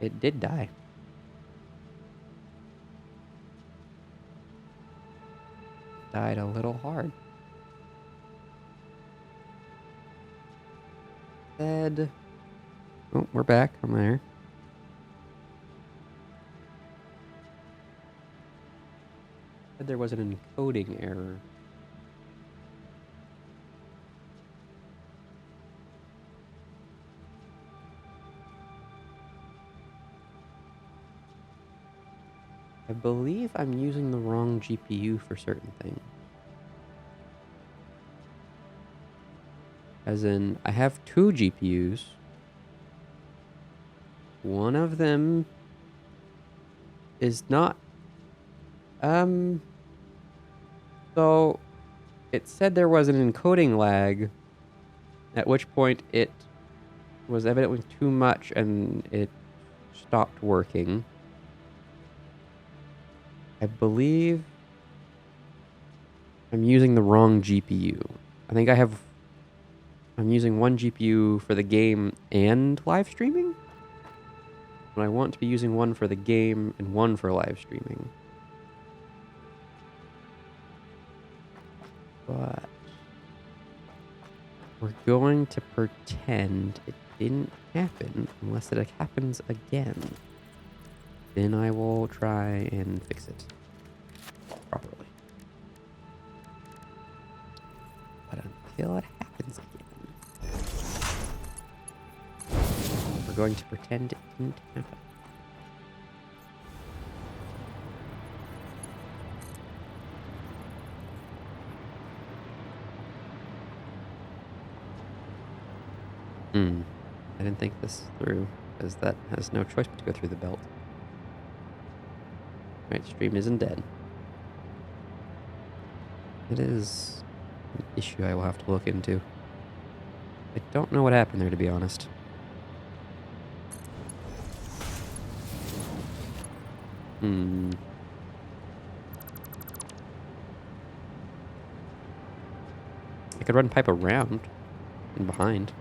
It did die. Died a little hard. Said... Oh, we're back. I'm there. Said there was an encoding error. I believe I'm using the wrong GPU for certain things. As in, I have two GPUs. One of them is not... So, it said there was an encoding lag, at which point it was evidently too much and it stopped working. I believe I'm using the wrong GPU. I think I'm using one GPU for the game and live streaming? But I want to be using one for the game and one for live streaming. But we're going to pretend it didn't happen unless it happens again. Then I will try and fix it properly. But until it happens again, we're going to pretend it didn't happen. I didn't think this through, because that has no choice but to go through the belt. Right, stream isn't dead. It is an issue I will have to look into. I don't know what happened there, to be honest. I could run pipe around and behind.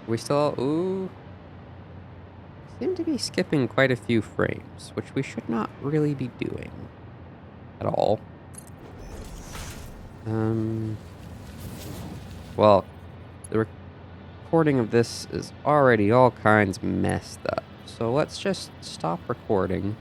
We still... Ooh. Seem to be skipping quite a few frames, which we should not really be doing. At all. Well, the recording of this is already all kinds messed up. So let's just stop recording.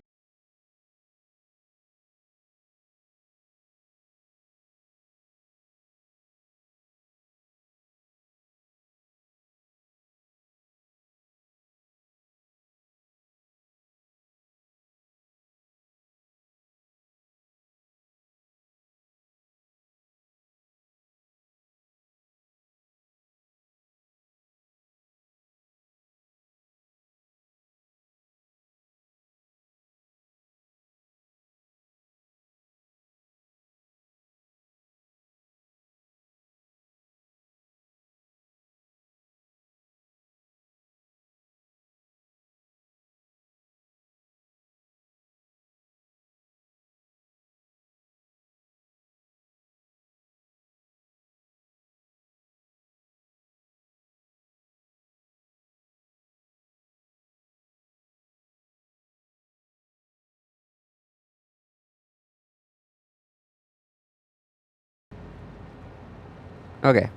Okay.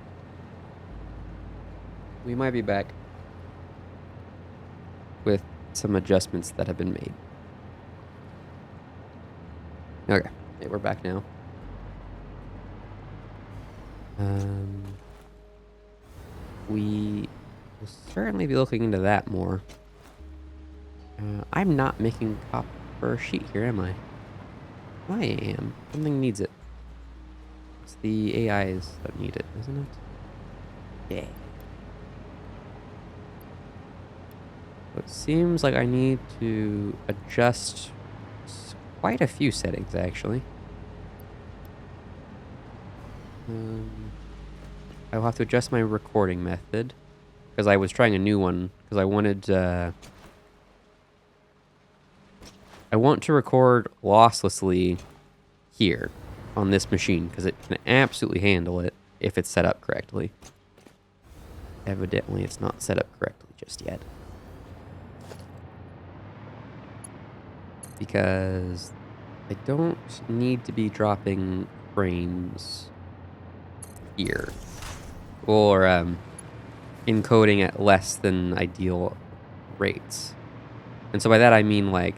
We might be back with some adjustments that have been made. Okay. Yeah, we're back now. We will certainly be looking into that more. I'm not making copper sheet here, am I? I am. Something needs it. It's the AIs that need it, isn't it? Yeah. It seems like I need to adjust quite a few settings, actually. I'll have to adjust my recording method, because I was trying a new one, because I wanted I want to record losslessly here on this machine because it can absolutely handle it if it's set up correctly. Evidently, it's not set up correctly just yet. Because I don't need to be dropping frames here. Or encoding at less than ideal rates. And so by that I mean, like,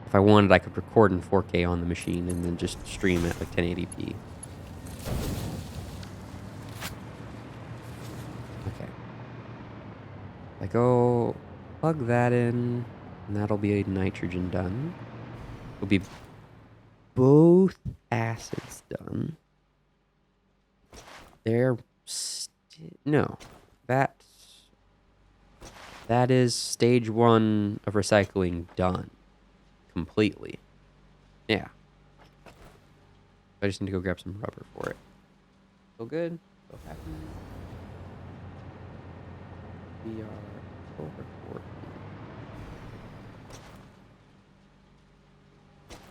if I wanted, I could record in 4K on the machine and then just stream it like 1080p. Okay. I go plug that in, and that'll be a nitrogen done. It'll be both acids done. They're no, that is stage 1 of recycling done completely. Yeah. I just need to go grab some rubber for it. So good. So happy. We are over 40.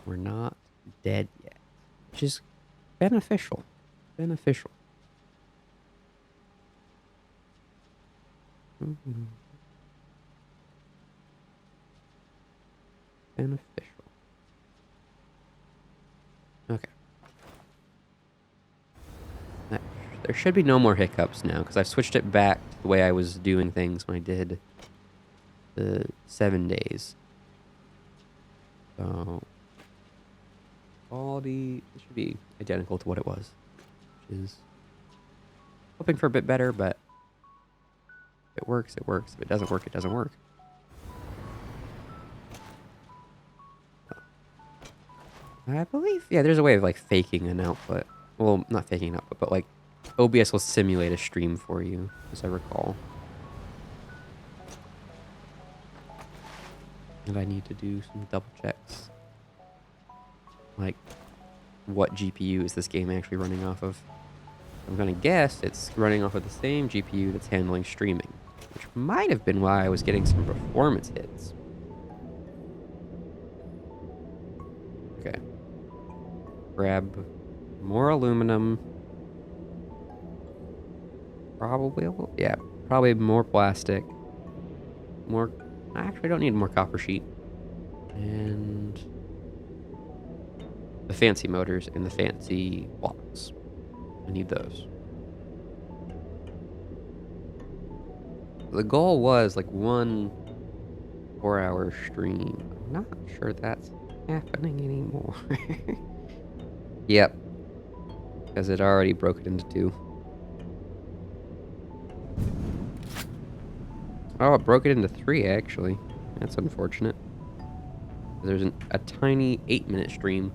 We're not dead yet, which is beneficial. Beneficial. Beneficial. Okay. There should be no more hiccups now, because I've switched it back to the way I was doing things when I did the 7 days. So, quality should be identical to what it was, which is hoping for a bit better, but if it works, it works. If it doesn't work, it doesn't work. I believe, yeah, there's a way of like faking an output. Well, not faking an output, but like OBS will simulate a stream for you, as I recall. And I need to do some double checks. Like, what GPU is this game actually running off of? I'm gonna guess it's running off of the same GPU that's handling streaming, which might have been why I was getting some performance hits. Okay. Grab more aluminum. Probably, yeah, probably more plastic. More, I actually don't need more copper sheet. And the fancy motors and the fancy blocks. I need those. The goal was like 1 4-hour stream. I'm not sure that's happening anymore. Yep. Because it already broke it into 2. Oh, it broke it into 3, actually. That's unfortunate. There's a tiny 8-minute stream.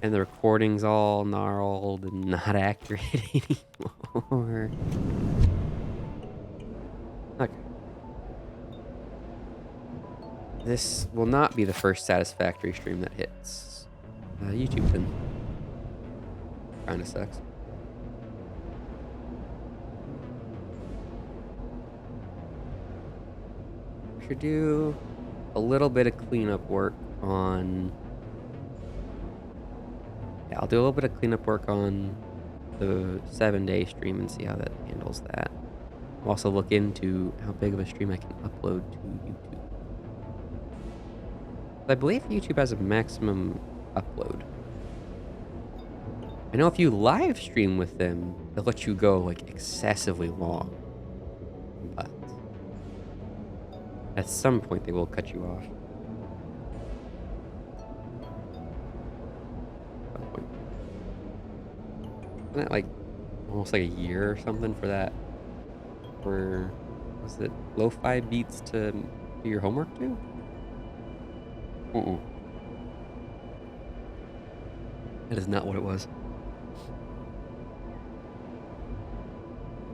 And the recording's all gnarled and not accurate anymore. Okay. This will not be the first satisfactory stream that hits YouTube then. Kinda sucks. Should do a little bit of cleanup work on... Yeah, I'll do a little bit of cleanup work on the 7-day stream and see how that handles that. I'll also look into how big of a stream I can upload to YouTube. I believe YouTube has a maximum upload. I know if you live stream with them, they'll let you go like excessively long. But at some point they will cut you off. Isn't that like almost like a year or something for that? For, was it lo-fi beats to do your homework to? That is not what it was.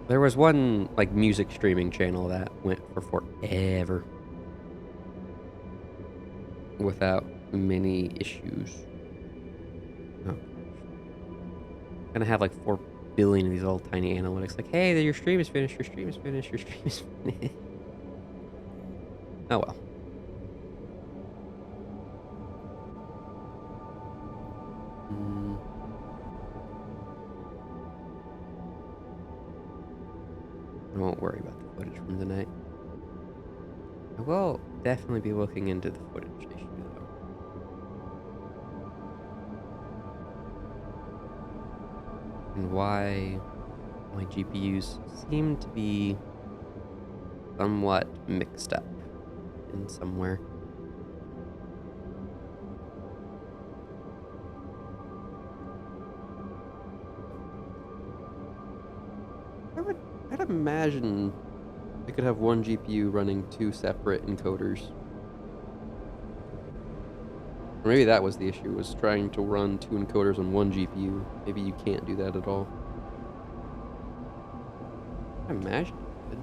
There was one like music streaming channel that went for forever without many issues. Oh. Gonna have like 4 billion of these little tiny analytics. Like, hey, your stream is finished. Your stream is finished. Your stream is finished. Oh well. Mm, I won't worry about the footage from tonight. I will definitely be looking into the footage issue, though. And why my GPUs seem to be somewhat mixed up in somewhere. I'd imagine I could have one GPU running two separate encoders. Or maybe that was the issue, was trying to run two encoders on one GPU. Maybe you can't do that at all. I imagine you could.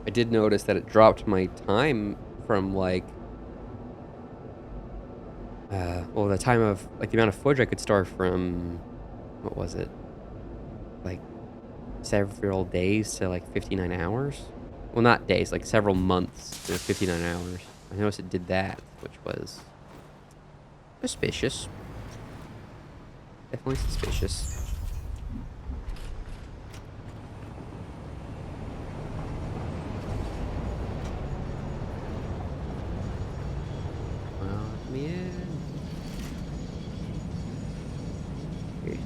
I did notice that it dropped my time from well, the time of, like, the amount of footage I could store from, what was it? Like, several days to, like, 59 hours? Well, not days, like, several months to 59 hours. I noticed it did that, which was suspicious. Definitely suspicious. Well, let me in. Here.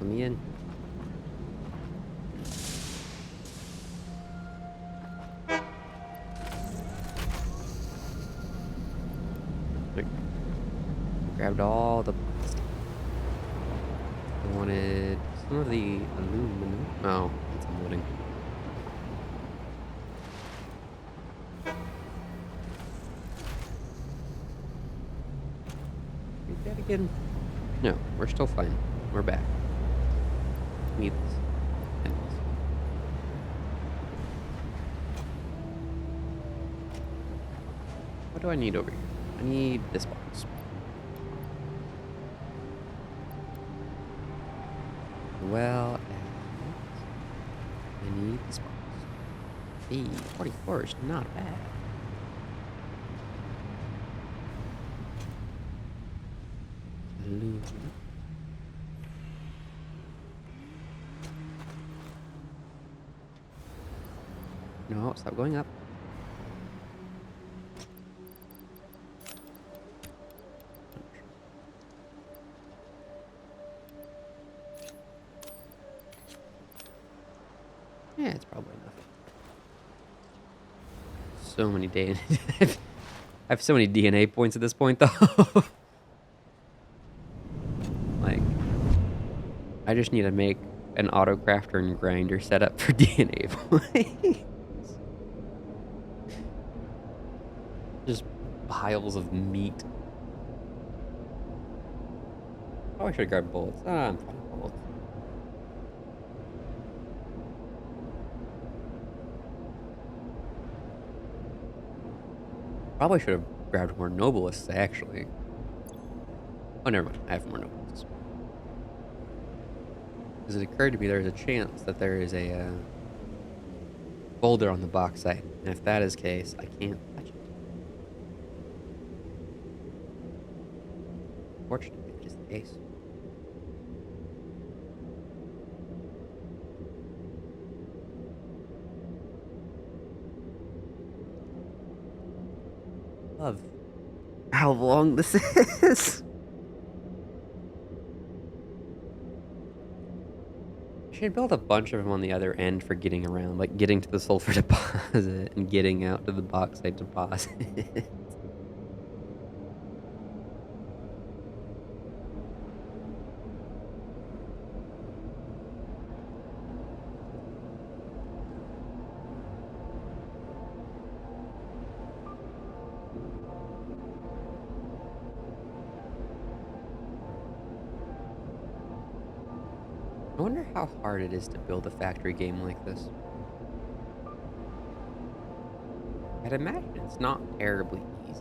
Let me in. Like, grabbed all the plastic. I wanted some of the aluminum. Oh, that's unloading. Read that again. No, we're still fine. We're back. Need this. And this. What do I need over here? I need this box. Well, I need this box. Hey, 44 is not bad. Aluminum. No, stop going up. Yeah, it's probably enough. So many DNA. I have so many DNA points at this point, though. Like, I just need to make an auto crafter and grinder setup for DNA points. Just piles of meat. Oh, I should have grabbed bullets. Ah, I'm fine with bullets. Probably should have grabbed more Noblists, actually. Oh, never mind. I have more Noblists. Because it occurred to me there's a chance that there is a boulder on the box side. And if that is the case, I can't touch it. Fortunately, it is the case. Love how long this is. I should build a bunch of them on the other end for getting around, like getting to the sulfur deposit and getting out to the bauxite deposit. I wonder how hard it is to build a factory game like this. I'd imagine it's not terribly easy.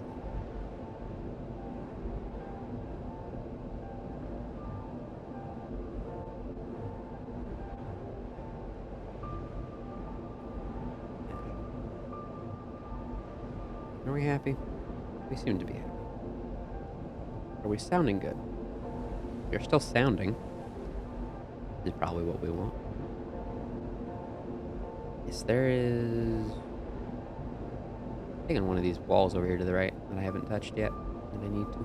Are we happy? We seem to be happy. Are we sounding good? You're still sounding. Is probably what we want. Yes, there is... I think on one of these walls over here to the right that I haven't touched yet. And I need to.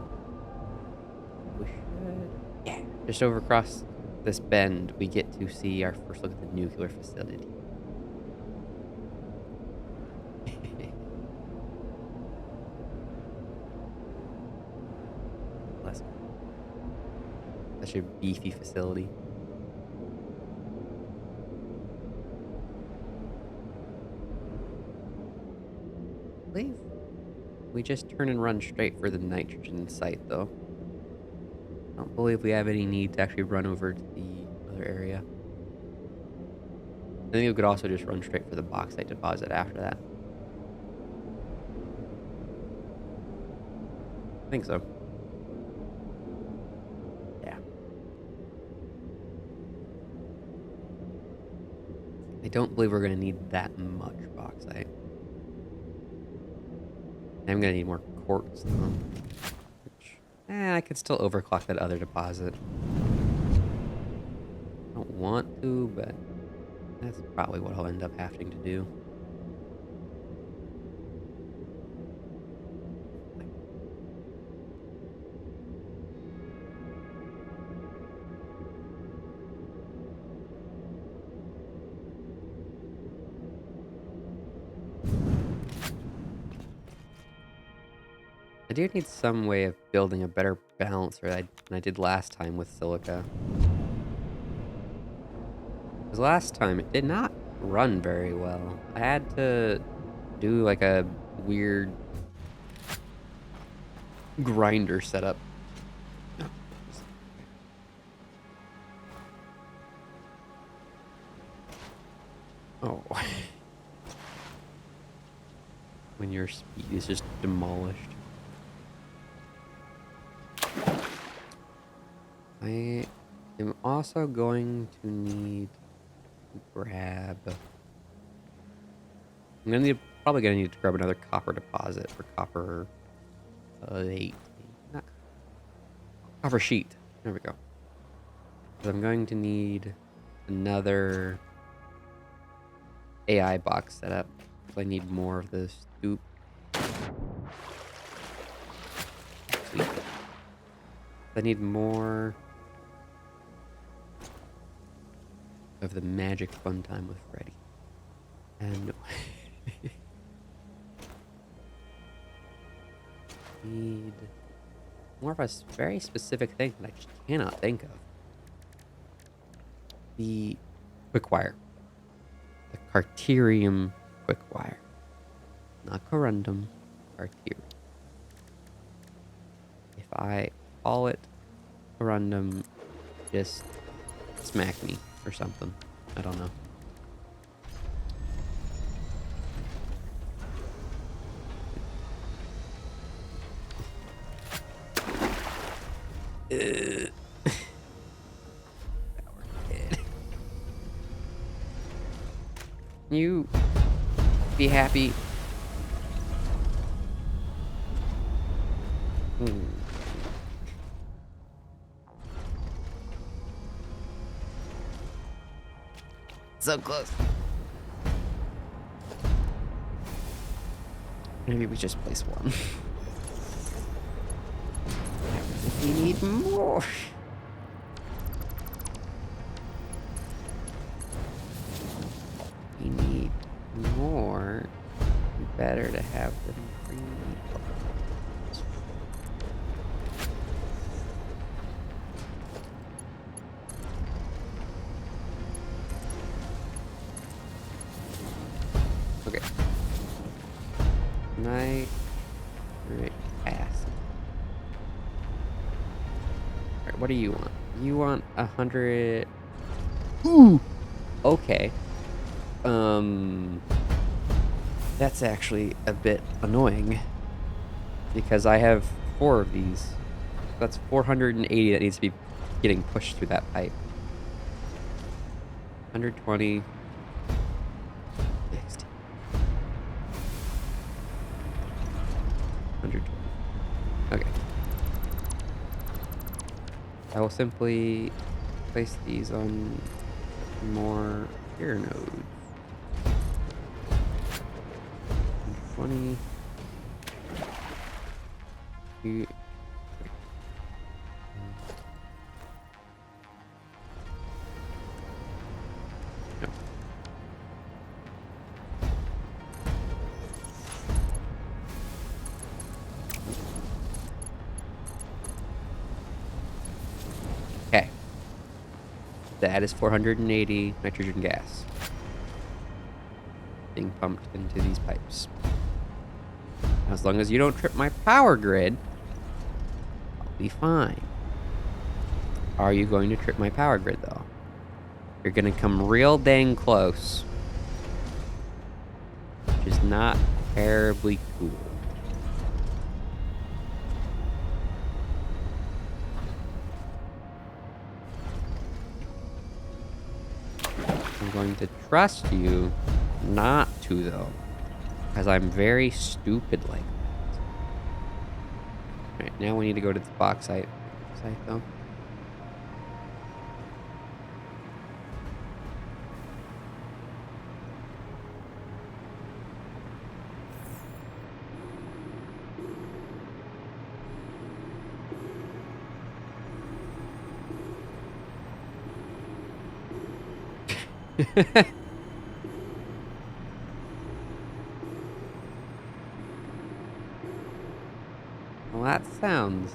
We should... Yeah. Just over across this bend, we get to see our first look at the nuclear facility. Such a beefy facility. I believe we just turn and run straight for the nitrogen site, though. I don't believe we have any need to actually run over to the other area. I think we could also just run straight for the bauxite deposit after that. I think so. Yeah. I don't believe we're going to need that much bauxite. I'm going to need more quartz, though. Which, I could still overclock that other deposit. I don't want to, but that's probably what I'll end up having to do. I do need some way of building a better balancer than I did last time with silica. Because last time it did not run very well. I had to do like a weird grinder setup. Oh. When your speed is just demolished. I am also going to need to grab... probably gonna need to grab another copper deposit for copper 8. Not copper sheet. There we go. But I'm going to need another AI box setup. I need more of the stoop. Sweet. I need more of the magic fun time with Freddy. And need more of a very specific thing that I just cannot think of. The quick wire. The Carterium quick wire. Not corundum, Carterium. If I call it corundum, just smack me or something. I don't know. You be happy. So close. Maybe we just place one. We need more. We need more. Better to have them free. Okay. Nitric acid. Alright, what do you want? You want 100... Ooh! Okay. That's actually a bit annoying. Because I have 4 of these. That's 480 that needs to be getting pushed through that pipe. 120... 60. 120. I will simply place these on more air nodes. 20. You- no. Okay. That is 480 nitrogen gas being pumped into these pipes. As long as you don't trip my power grid, I'll be fine. Are you going to trip my power grid, though? You're going to come real dang close. Which is not terribly cool. I'm going to trust you not to, though. Because I'm very stupid like that. Alright, now we need to go to the bauxite site, though. Well, that sounds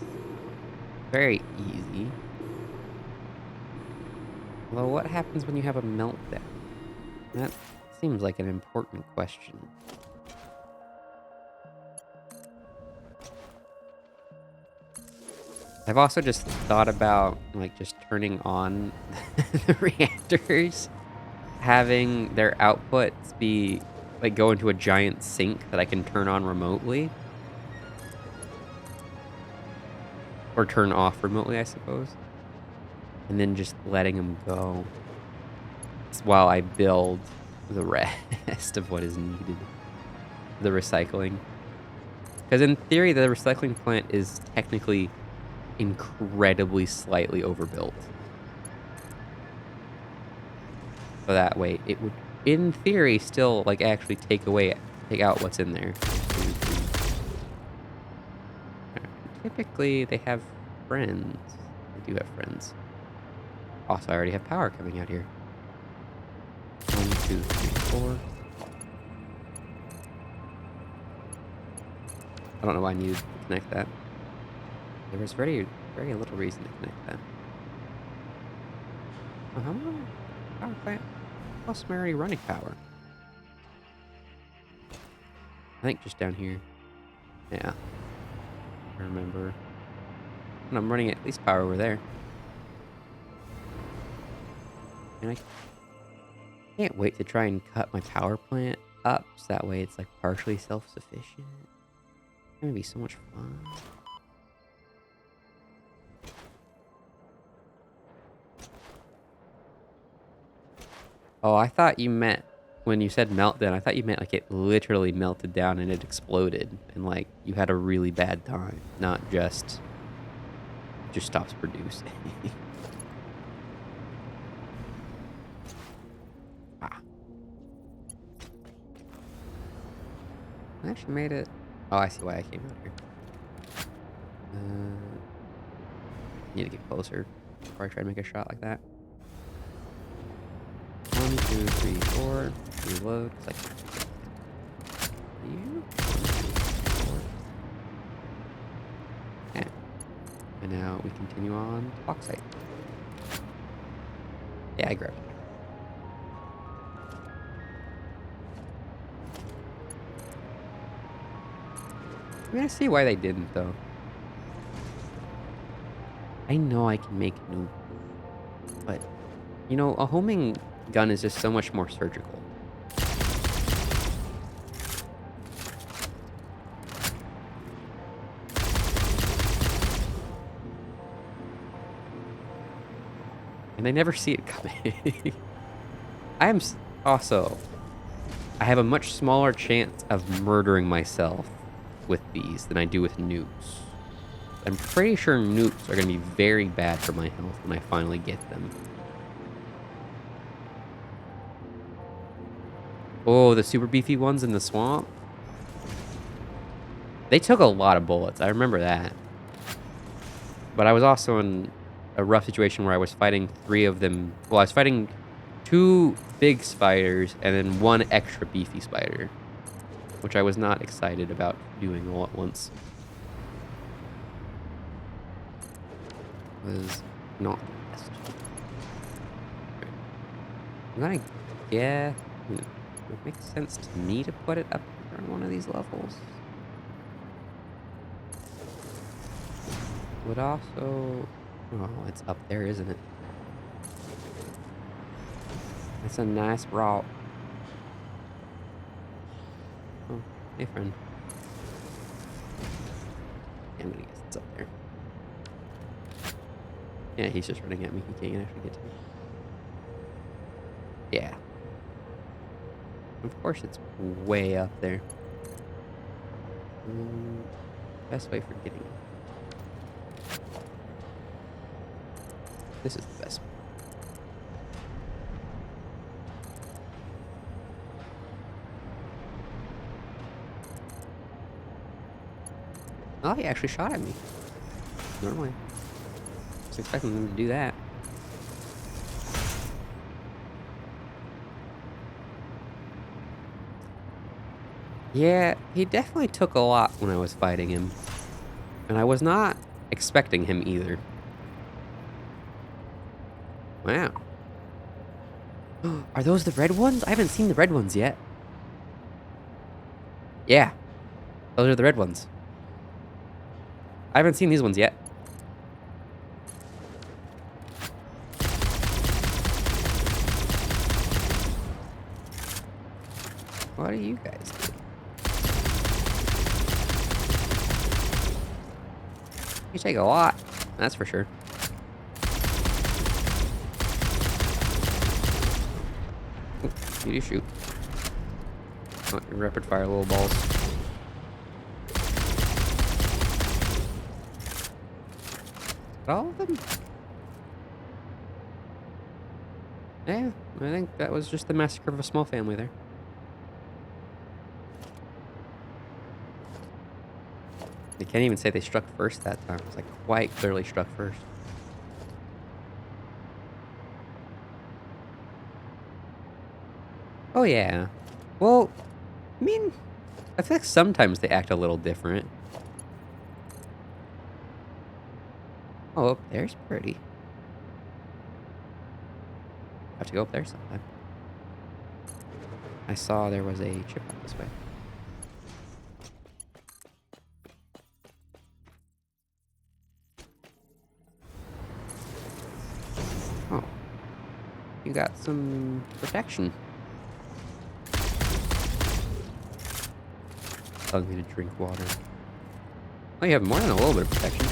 very easy. Although, what happens when you have a meltdown? That seems like an important question. I've also just thought about, like, just turning on the reactors, having their outputs be, like, go into a giant sink that I can turn on remotely. Or turn off remotely, I suppose. And then just letting them go while I build the rest of what is needed. The recycling. Because in theory, the recycling plant is technically incredibly slightly overbuilt. So that way, it would, in theory, still, like, actually take out what's in there. Typically, they have friends. They do have friends. Also, I already have power coming out here. 1, 2, 3, 4. I don't know why I needed to connect that. There was very little reason to connect that. Oh, how many power plant? Plus, I'm already running power. I think just down here. Yeah. I remember. And I'm running at least power over there. And I can't wait to try and cut my power plant up so that way it's like partially self-sufficient. It's gonna be so much fun. Oh, I thought you meant when you said meltdown, I thought you meant like it literally melted down and it exploded and like you had a really bad time, not just it just stops producing. Ah. I actually made it. Oh, I see why I came out here. Need to get closer before I try to make a shot like that. 1, 2, 3, 4. Reload. It's like you. 1, 2, 3, 4. Okay. And now we continue on to bauxite. Yeah, I grabbed it. I mean, I see why they didn't, though. I know I can make new, but, you know, a homing gun is just so much more surgical. And I never see it coming. I am also... I have a much smaller chance of murdering myself with these than I do with nukes. I'm pretty sure nukes are going to be very bad for my health when I finally get them. Oh, the super beefy ones in the swamp? They took a lot of bullets. I remember that. But I was also in a rough situation where I was fighting 3 of them. Well, I was fighting 2 big spiders and then 1 extra beefy spider, which I was not excited about doing all at once. Was not the best. I'm gonna guess. It makes sense to me to put it up here on one of these levels. Would also. Oh, it's up there, isn't it? That's a nice route. Oh, hey, friend. Yeah, I'm gonna guess it's up there. Yeah, he's just running at me. He can't actually get to me. Yeah. Of course, it's way up there. Best way for getting it. This is the best way. Oh, he actually shot at me. Normally. I was expecting him to do that. Yeah, he definitely took a lot when I was fighting him. And I was not expecting him either. Wow. Are those the red ones? I haven't seen the red ones yet. Yeah. Those are the red ones. I haven't seen these ones yet. What do you guys do? You take a lot, that's for sure. Ooh, you do shoot. Oh, your rapid fire little balls. All of them? Yeah, I think that was just the massacre of a small family there. They can't even say they struck first that time. It's like quite clearly struck first. Oh yeah. Well, I mean, I feel like sometimes they act a little different. Oh, up there's pretty. I have to go up there sometime. I saw there was a chip up this way. Oh. You got some protection. Telling me to drink water. Oh, you have more than a little bit of protection.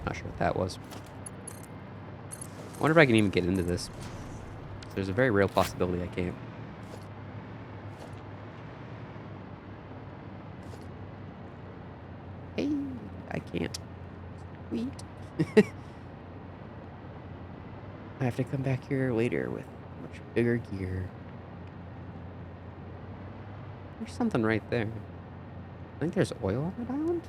Not sure what that was. I wonder if I can even get into this. There's a very real possibility I can't. Hey, I can't. Sweet. I have to come back here later with much bigger gear. There's something right there. I think there's oil on that island.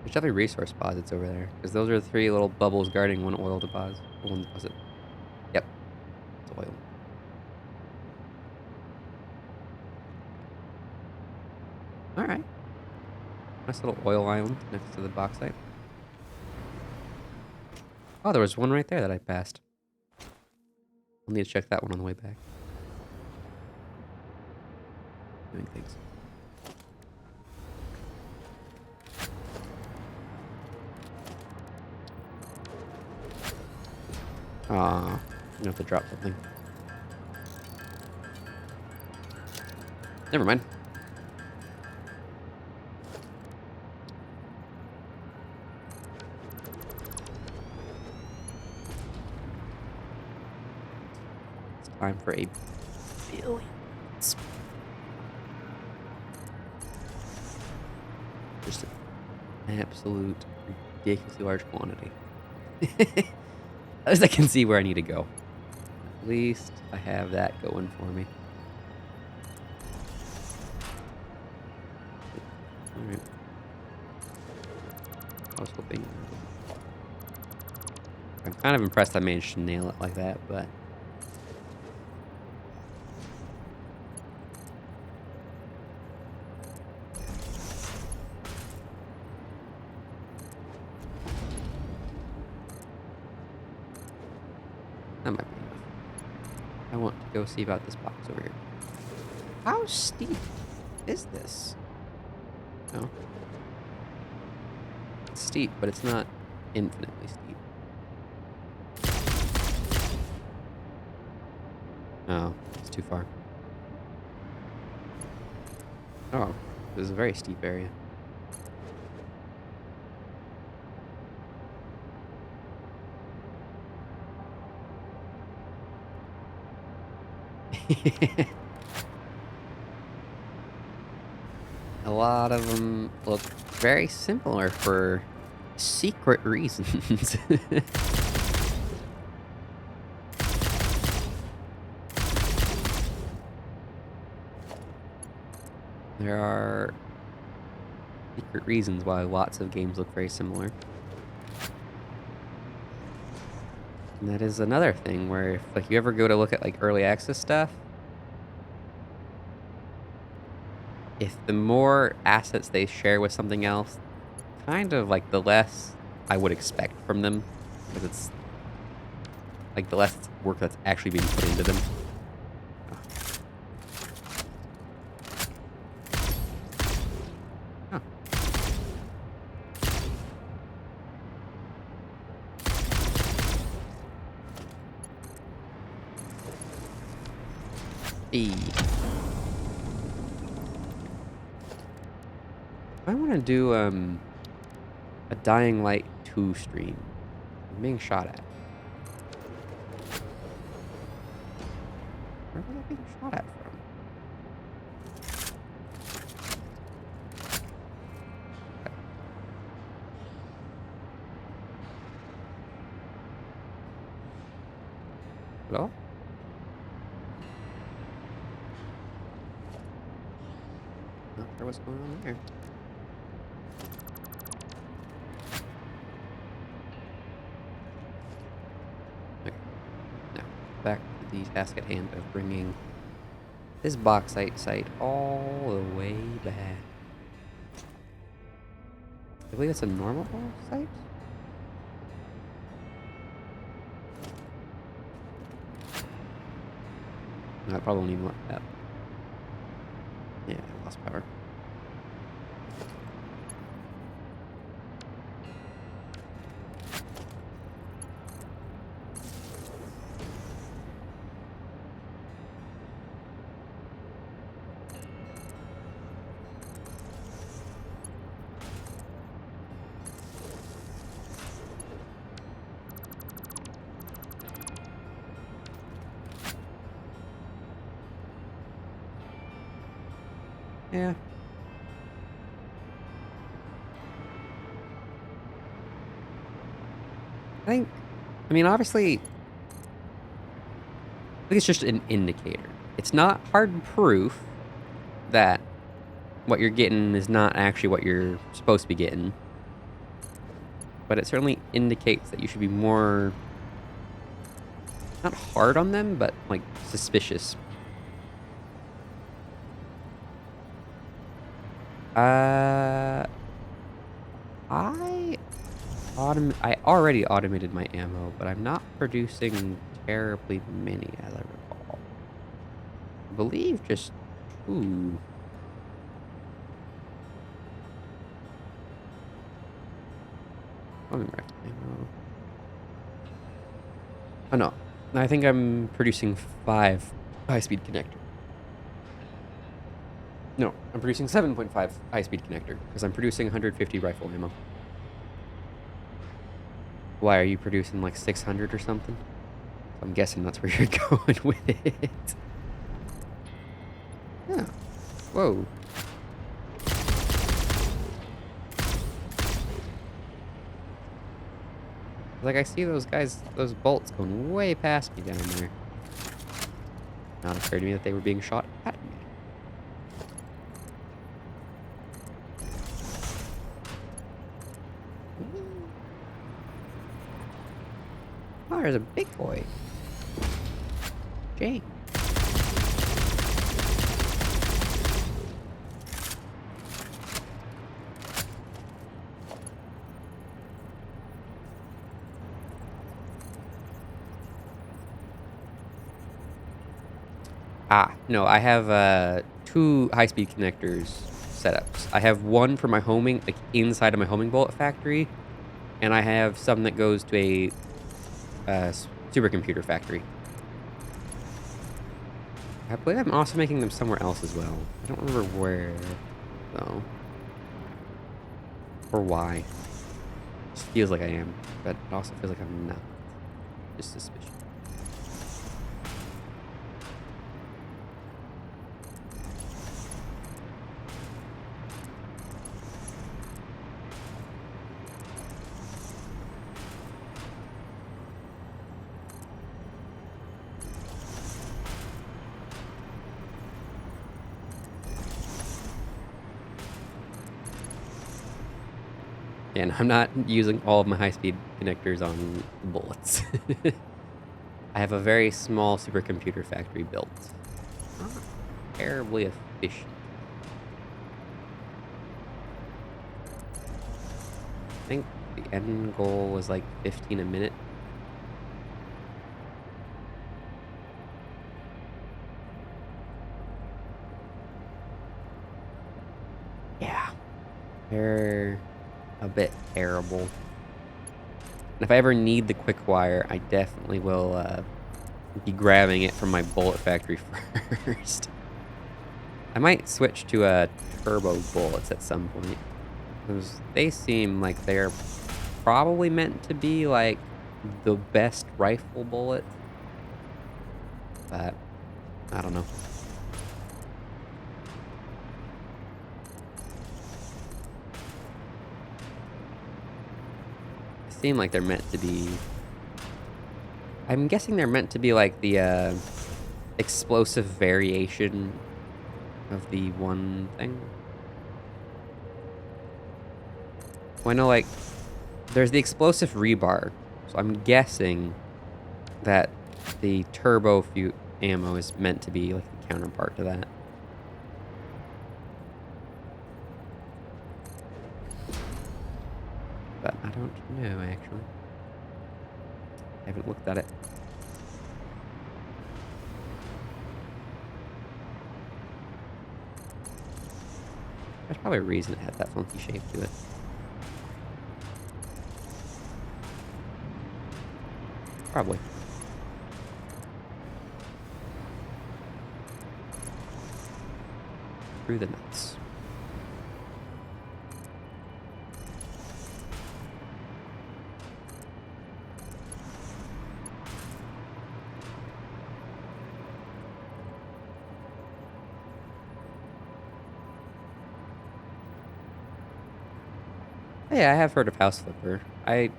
There's other resource deposits over there, because those are the 3 little bubbles guarding one oil deposit. One deposit. Yep, it's oil. All right. Nice little oil island next to the bauxite. Oh, there was one right there that I passed. I'll need to check that one on the way back. Doing things. Ah, you have to drop something. Never mind. Time for a billion. Just an absolute ridiculously large quantity. At least I can see where I need to go. At least I have that going for me. Alright. I was hoping. I'm kind of impressed I managed to nail it like that, but. That might be enough. I want to go see about this box over here. How steep is this? No. It's steep, but it's not infinitely steep. Oh, it's too far. Oh, this is a very steep area. A lot of them look very similar for secret reasons. There are secret reasons why lots of games look very similar. And that is another thing where if like you ever go to look at like early access stuff, if the more assets they share with something else, kind of like the less I would expect from them, because it's like the less work that's actually being put into them. Oh. E. I want to do a Dying Light 2 stream. I'm being shot at. Where was I being shot at from? Okay. Hello? Not sure what's going on there. Back to the task at hand of bringing this bauxite site all the way back. I believe it's a normal site? No, I probably won't even let that. Yeah, I lost power. Yeah. I mean, obviously, I think it's just an indicator. It's not hard proof that what you're getting is not actually what you're supposed to be getting. But it certainly indicates that you should be more, not hard on them, but like suspicious. I already automated my ammo, but I'm not producing terribly many, as I recall. I believe just 2. Ammo. Oh no, I think I'm producing 5 high-speed connector. No, I'm producing 7.5 high-speed connector, because I'm producing 150 rifle ammo. Why, are you producing like 600 or something? I'm guessing that's where you're going with it. Yeah. Whoa. Like, I see those guys, those bolts going way past me down there. Not occurred to me that they were being shot at me. Oh, there's a big boy. Jane. No, I have two high-speed connectors setups. I have one for my homing, like inside of my homing bullet factory, and I have some that goes to a supercomputer factory. I believe I'm also making them somewhere else as well. I don't remember where, though. Or why. Just feels like I am, but it also feels like I'm not. Just suspicious. And I'm not using all of my high-speed connectors on bullets. I have a very small supercomputer factory built. Not terribly efficient. I think the end goal was like 15 a minute. Yeah. They're a bit terrible. And if I ever need the quick wire, I definitely will be grabbing it from my bullet factory first. I might switch to turbo bullets at some point. Because they seem like they're probably meant to be like the best rifle bullet. But I don't know. They seem like they're meant to be. I'm guessing they're meant to be like the explosive variation of the one thing. Well, I know, like, there's the explosive rebar, so I'm guessing that the turbo ammo is meant to be like the counterpart to that. But I don't know, actually. I haven't looked at it. There's probably a reason it had that funky shape to it. Probably. Through the nuts. Yeah, I have heard of House Flipper. It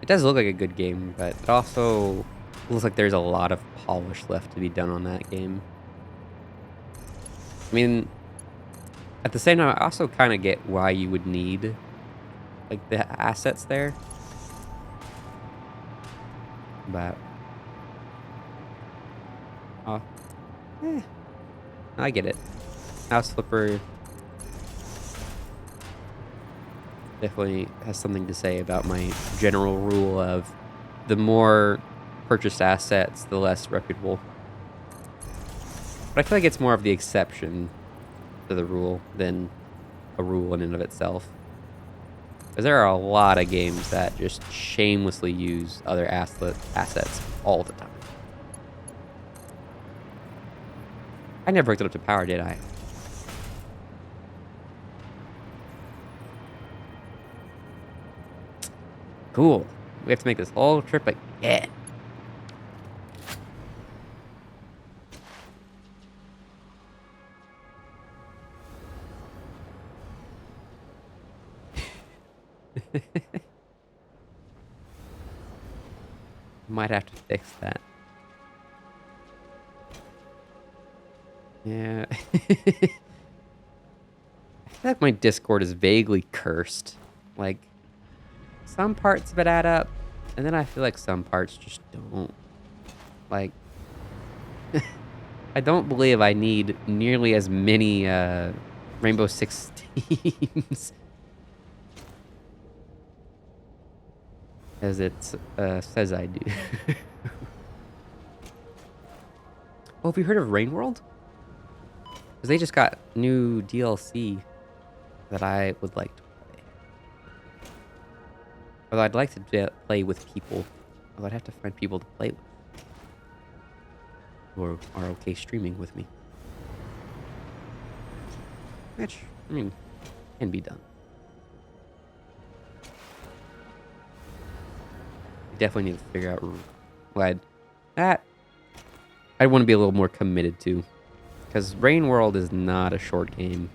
does look like a good game, but it also looks like there's a lot of polish left to be done on that game. I mean, at the same time, I also kind of get why you would need, like, the assets there. But, I get it. House Flipper definitely has something to say about my general rule of the more purchased assets, the less reputable. But I feel like it's more of the exception to the rule than a rule in and of itself. Because there are a lot of games that just shamelessly use other assets all the time. I never hooked it up to power, did I? Cool. We have to make this whole trip again. Might have to fix that. Yeah. I feel like my Discord is vaguely cursed. Like, some parts of it add up, and then I feel like some parts just don't. Like, I don't believe I need nearly as many Rainbow Six teams as it says I do. Oh, have you heard of Rain World? Because they just got new DLC that I would like to play. Although I'd like to play with people. Although I'd have to find people to play with. Who are okay streaming with me. Which, I mean, can be done. I definitely need to figure out what I want to be a little more committed to. Because Rain World is not a short game.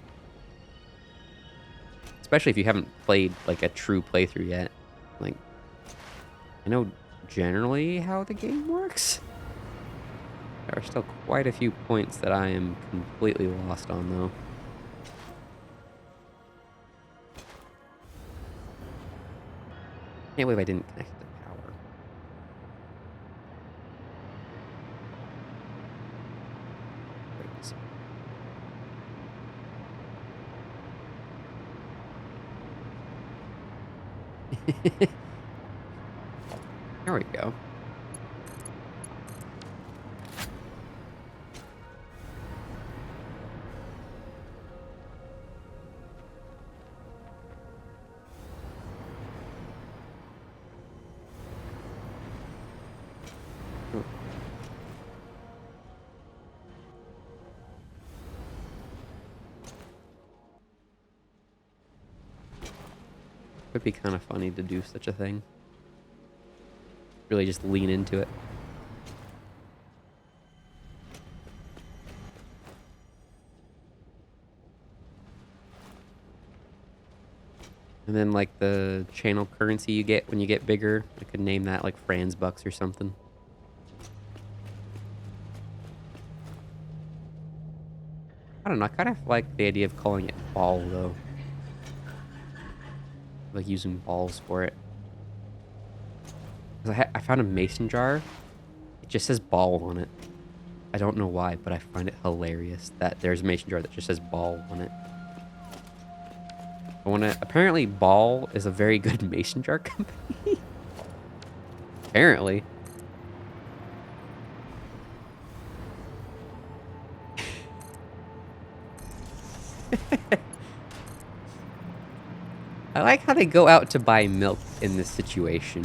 Especially if you haven't played, like, a true playthrough yet. Like, I know generally how the game works. There are still quite a few points that I am completely lost on, though. Can't believe I didn't connect to power. Wait. There we go. Would be kind of funny to do such a thing. Really just lean into it. And then like the channel currency you get when you get bigger, I could name that like Franz Bucks or something. I don't know, I kind of like the idea of calling it ball though. Like using balls for it. 'Cause I found a mason jar. It just says ball on it. I don't know why, but I find it hilarious that there's a mason jar that just says ball on it. Apparently Ball is a very good mason jar company. Apparently. I like how they go out to buy milk in this situation.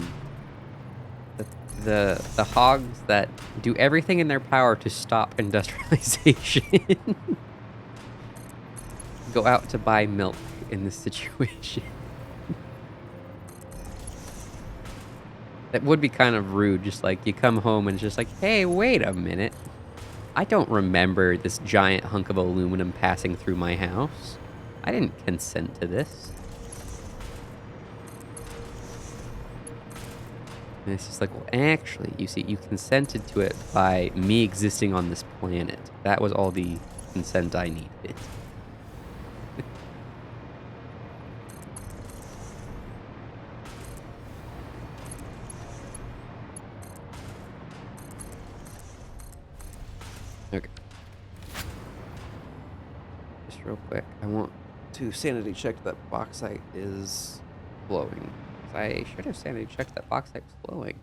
The hogs that do everything in their power to stop industrialization go out to buy milk in this situation. That would be kind of rude, just like you come home and it's just like, hey, wait a minute. I don't remember this giant hunk of aluminum passing through my house. I didn't consent to this. And it's just like, well, actually, you see, you consented to it by me existing on this planet. That was all the consent I needed. Okay. Just real quick, I want to sanity check that bauxite is flowing. I should have sanity checked that bauxite was flowing.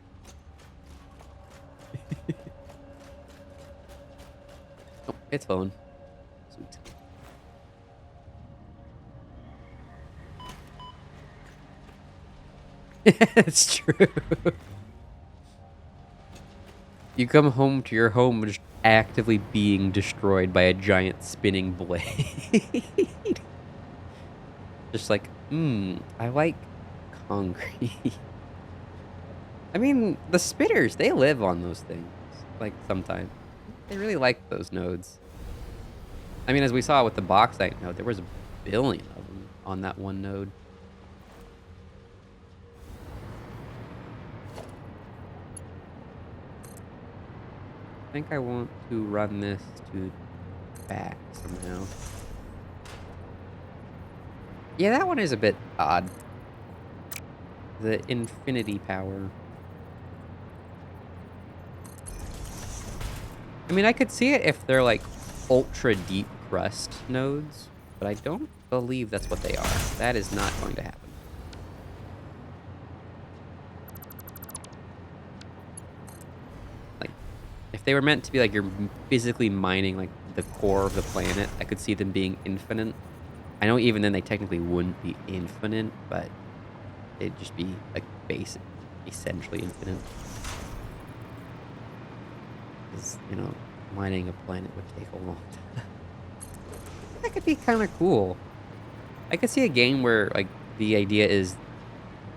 Oh, it's flowing. Sweet. It's true. You come home to your home just actively being destroyed by a giant spinning blade. Just like, I like concrete. I mean, the spitters, they live on those things. Like, sometimes. They really like those nodes. I mean, as we saw with the bauxite node, there was a billion of them on that one node. think I want to run this to back somehow. Yeah, that one is a bit odd. The infinity power. I mean, I could see it if they're like ultra deep crust nodes, but I don't believe that's what they are. That is not going to happen. Like, if they were meant to be like you're physically mining like the core of the planet, I could see them being infinite. I know even then they technically wouldn't be infinite, but it'd just be like basic, essentially infinite. Because, you know, mining a planet would take a long time. That could be kind of cool. I could see a game where like the idea is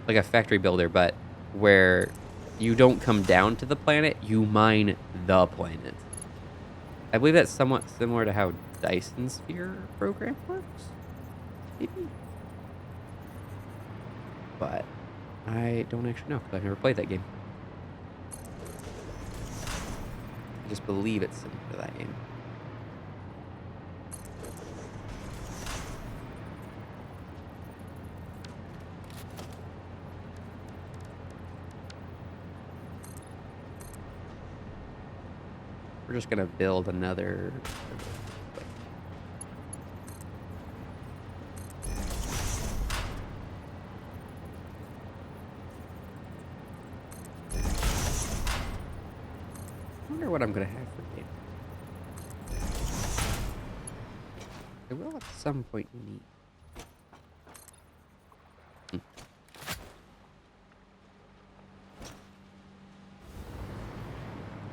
like a factory builder, but where you don't come down to the planet, you mine the planet. I believe that's somewhat similar to how Dyson Sphere program works. Maybe. But I don't actually know because I've never played that game. I just believe it's similar to that game. We're just gonna build another. I wonder what I'm gonna have for game. I will at some point need.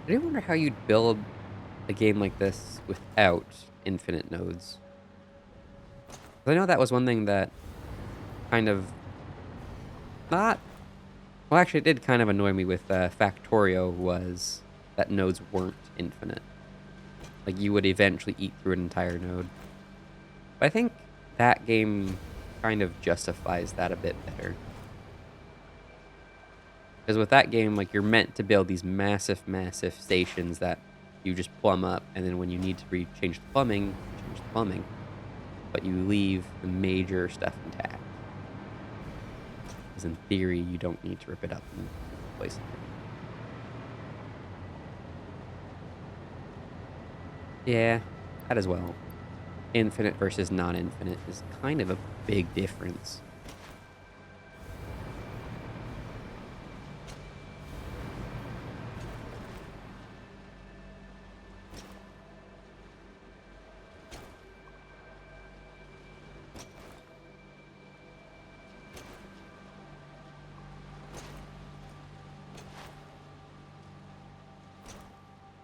I do wonder how you'd build a game like this without infinite nodes. 'Cause I know that was one thing that kind of not. Well, actually, it did kind of annoy me with Factorio was that nodes weren't infinite. Like, you would eventually eat through an entire node. But I think that game kind of justifies that a bit better. Because with that game, like, you're meant to build these massive, massive stations that you just plumb up, and then when you need to change the plumbing, you change the plumbing. But you leave the major stuff intact. Because in theory, you don't need to rip it up and replace it. Yeah, that as well. Infinite versus non-infinite is kind of a big difference.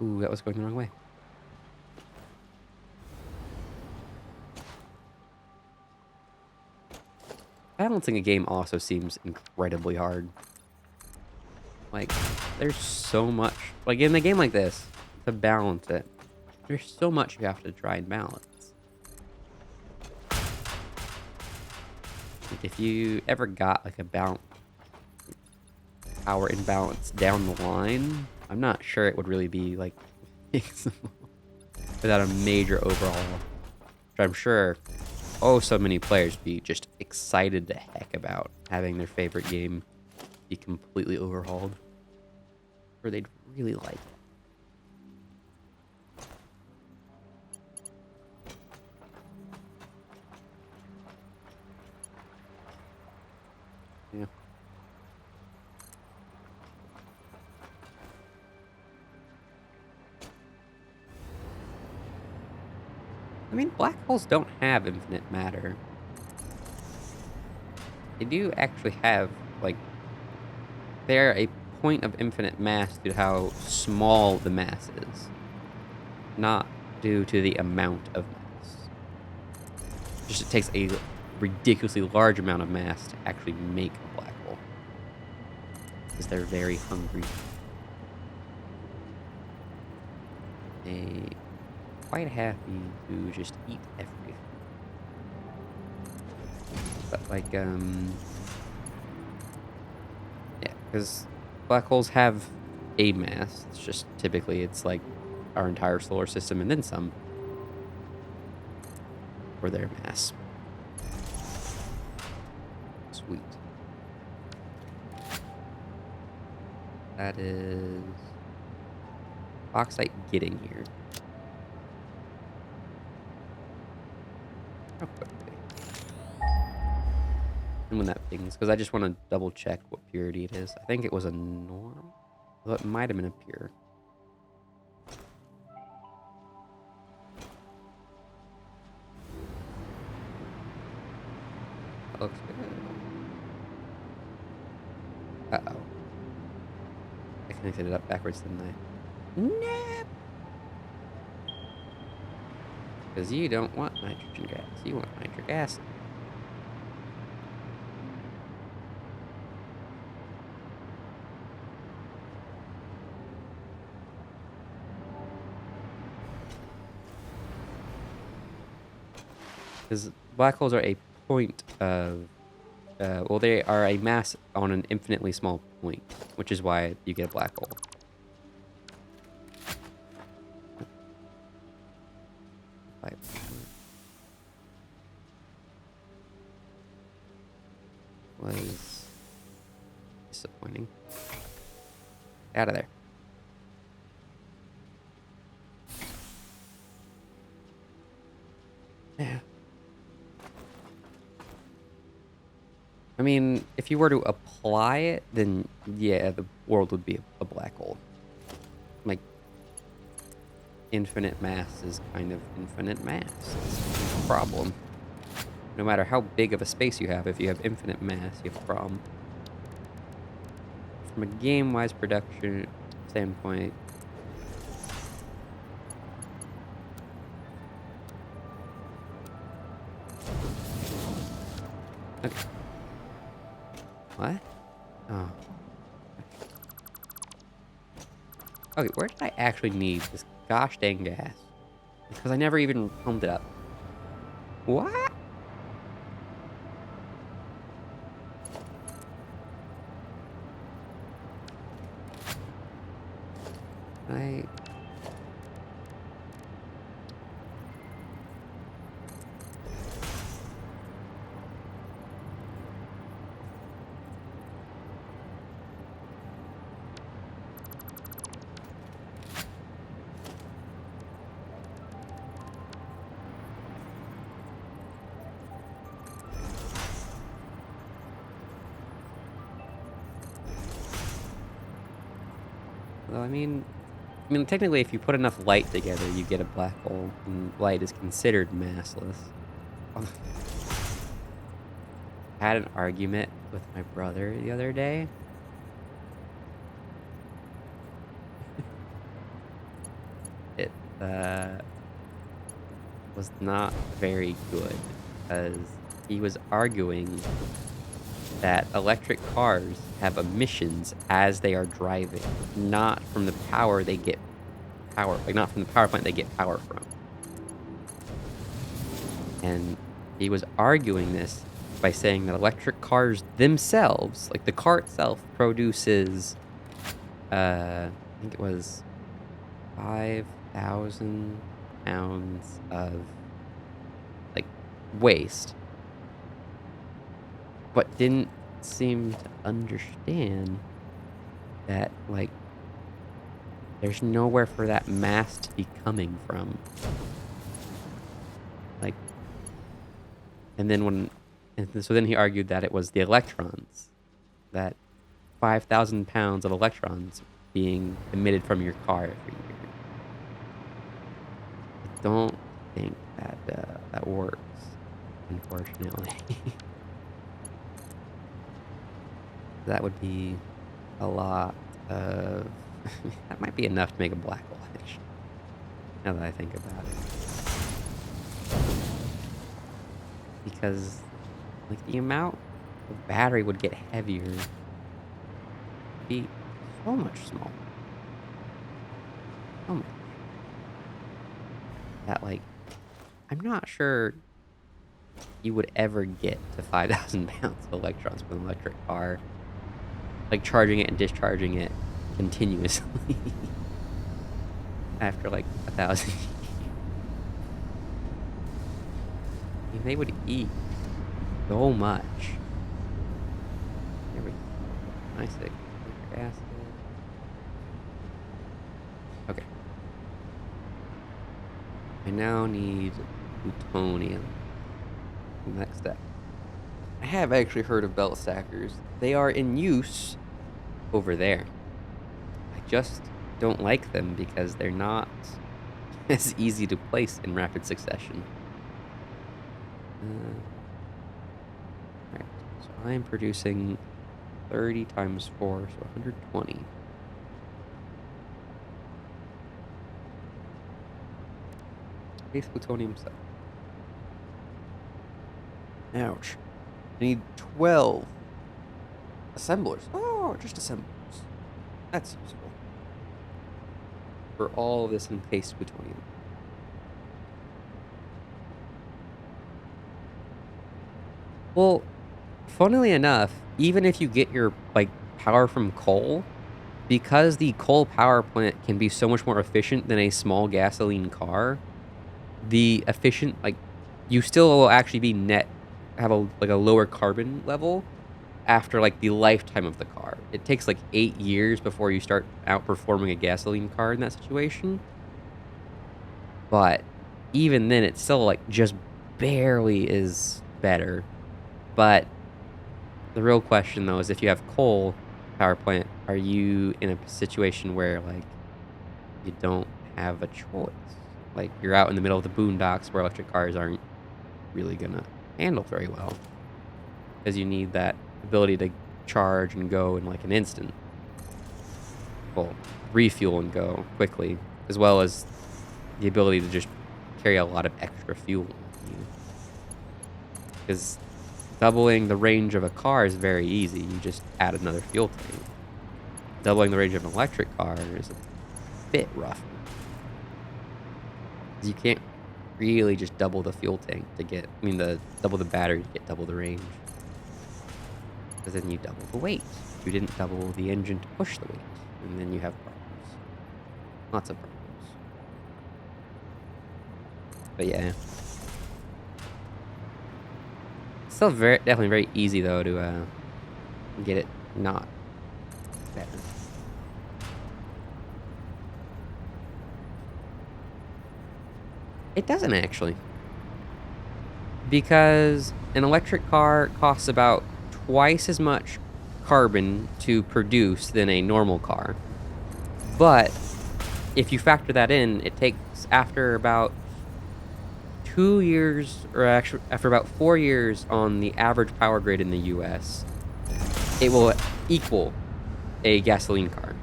Ooh, that was going the wrong way. Balancing a game also seems incredibly hard. Like, there's so much. Like, in a game like this, to balance it, there's so much you have to try and balance. Like, if you ever got, like, a power imbalance down the line, I'm not sure it would really be, like, fixable without a major overhaul. Which I'm sure so many players be just excited to heck about having their favorite game be completely overhauled. Or they'd really like it. Yeah. I mean, black holes don't have infinite matter. They do actually have, like, they're a point of infinite mass due to how small the mass is, not due to the amount of mass. Just it takes a ridiculously large amount of mass to actually make a black hole, because they're very hungry. They quite happy to just eat everything. But like, yeah, because black holes have a mass. It's just typically it's like our entire solar system and then some for their mass. Sweet. That is bauxite getting here. Real quickly. And when that pings, because I just want to double check what purity it is. I think it was a norm. Well, it might have been a pure. That looks good. Uh-oh. I connected it up backwards, didn't I? Nope. Because you don't want nitrogen gas. You want nitric acid. Because black holes are a point of... well, they are a mass on an infinitely small point, which is why you get a black hole. Was disappointing. Out of there. Yeah. I mean, if you were to apply it, then yeah, the world would be a black hole. Like, infinite mass is kind of infinite mass. It's a problem. No matter how big of a space you have, if you have infinite mass, you have a problem. From a game-wise production standpoint, okay. What? Oh. Okay, where did I actually need this gosh dang gas? Because I never even pumped it up. What? Well, I mean, technically, if you put enough light together, you get a black hole, and light is considered massless. I had an argument with my brother the other day. It was not very good, because he was arguing that electric cars have emissions as they are driving, not from the power they get power, like not from the power plant they get power from. And he was arguing this by saying that electric cars themselves, like the car itself, produces, I think it was 5,000 pounds of, like, waste. But didn't seem to understand that, like, there's nowhere for that mass to be coming from. Like, and so then he argued that it was the electrons, that 5,000 pounds of electrons being emitted from your car every year. I don't think that works, unfortunately. That would be a lot of... that might be enough to make a black hole, actually, now that I think about it. Because, like, the amount of battery would get heavier would be so much smaller. So much. That, like, I'm not sure you would ever get to 5,000 pounds of electrons with an electric car. Like, charging it and discharging it continuously. after like 1,000. They would eat so much. There we go. Nice nitric acid. Okay. I now need plutonium. Next step. I have actually heard of belt stackers. They are in use over there. I just don't like them because they're not as easy to place in rapid succession. Right, so I'm producing 30 times 4, so 120. Base plutonium cell. Ouch. I need 12 assemblers. Oh, just assemblers. That's useful. For all of this encased plutonium. Well, funnily enough, even if you get your power from coal, because the coal power plant can be so much more efficient than a small gasoline car, the efficient you still will actually be have a lower carbon level after the lifetime of the car. It takes 8 years before you start outperforming a gasoline car in that situation. But even then, it's still just barely is better. But the real question though is if you have coal power plant, are you in a situation where you don't have a choice? You're out in the middle of the boondocks where electric cars aren't really gonna handle very well. Because you need that ability to charge and go in an instant. Well, refuel and go quickly, as well as the ability to just carry a lot of extra fuel with you. Because doubling the range of a car is very easy. You just add another fuel tank. Doubling the range of an electric car is a bit rough. You can't really just double the fuel tank to get, double the battery to get double the range. Because then you double the weight. You didn't double the engine to push the weight. And then you have problems. Lots of problems. But yeah. Still definitely very easy though to get it not better. It doesn't actually. Because an electric car costs about twice as much carbon to produce than a normal car. But if you factor that in, it takes after about 2 years, or actually after about 4 years on the average power grid in the US, it will equal a gasoline car.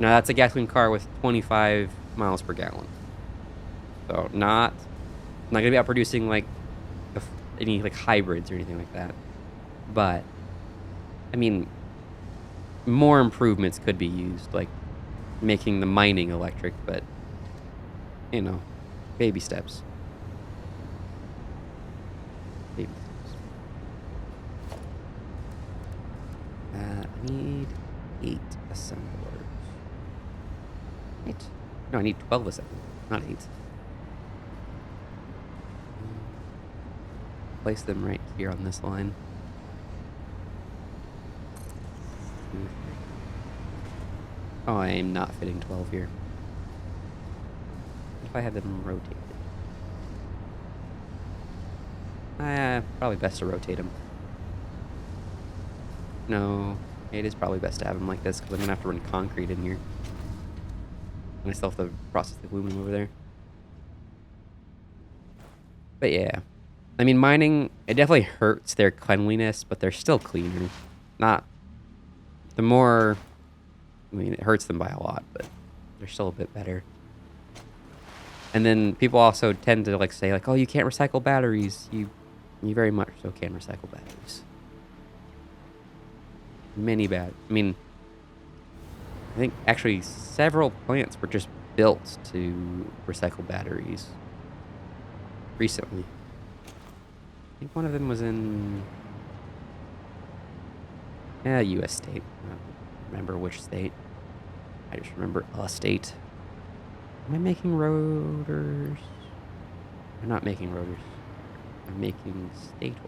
Now that's a gasoline car with 25 miles per gallon. So not gonna be out producing any hybrids or anything like that. But more improvements could be used, making the mining electric, but baby steps. Baby steps. I need 8 assemblers. 8? No, I need 12 assemblers, not 8. Place them right here on this line. Oh, I am not fitting 12 here. What if I have them rotated? Probably best to rotate them. No, it is probably best to have them like this because I'm going to have to run concrete in here. And I still have to process the aluminum over there. But yeah. Mining, it definitely hurts their cleanliness, but they're still cleaner. Not... The more... it hurts them by a lot, but they're still a bit better. And then people also tend to say oh, you can't recycle batteries. You very much so can recycle batteries. Many bad. I think actually several plants were just built to recycle batteries recently. I think one of them was in a U.S. state. I don't remember which state. I just remember a state. Am I making rotors? I'm not making rotors. I'm making stators.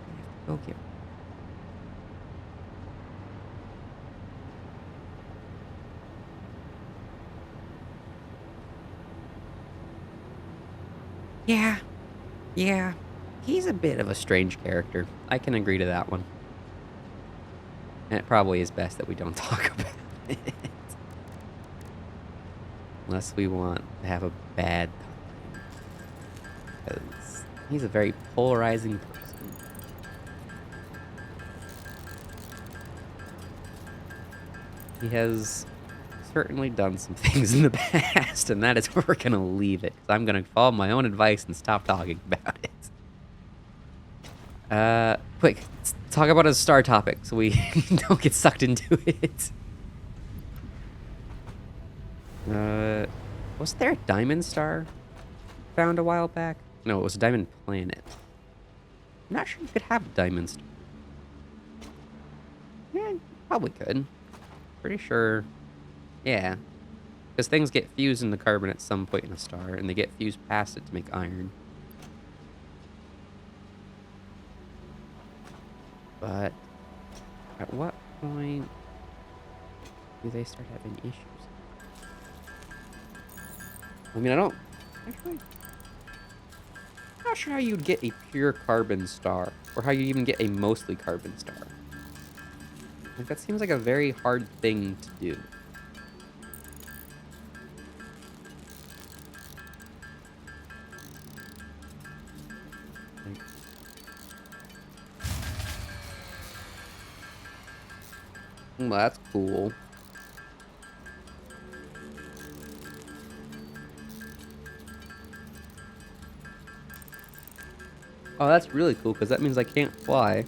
I have to go get. Yeah, yeah. He's a bit of a strange character. I can agree to that one. And it probably is best that we don't talk about it. Unless we want to have a bad time. Because he's a very polarizing person. He has certainly done some things in the past, and that is where we're going to leave it. Because I'm going to follow my own advice and stop talking about it. Quick, let's talk about a star topic so we don't get sucked into it. Was there a diamond star found a while back? No, it was a diamond planet. I'm not sure you could have a diamond star. Yeah, you probably could. Pretty sure. Yeah. Because things get fused in the carbon at some point in a star, and they get fused past it to make iron. But at what point do they start having issues? I mean, I don't... Actually, I'm not sure how you'd get a pure carbon star, or how you even get a mostly carbon star. Like, that seems like a very hard thing to do. Like, well, that's cool. Oh, that's really cool, because that means I can't fly,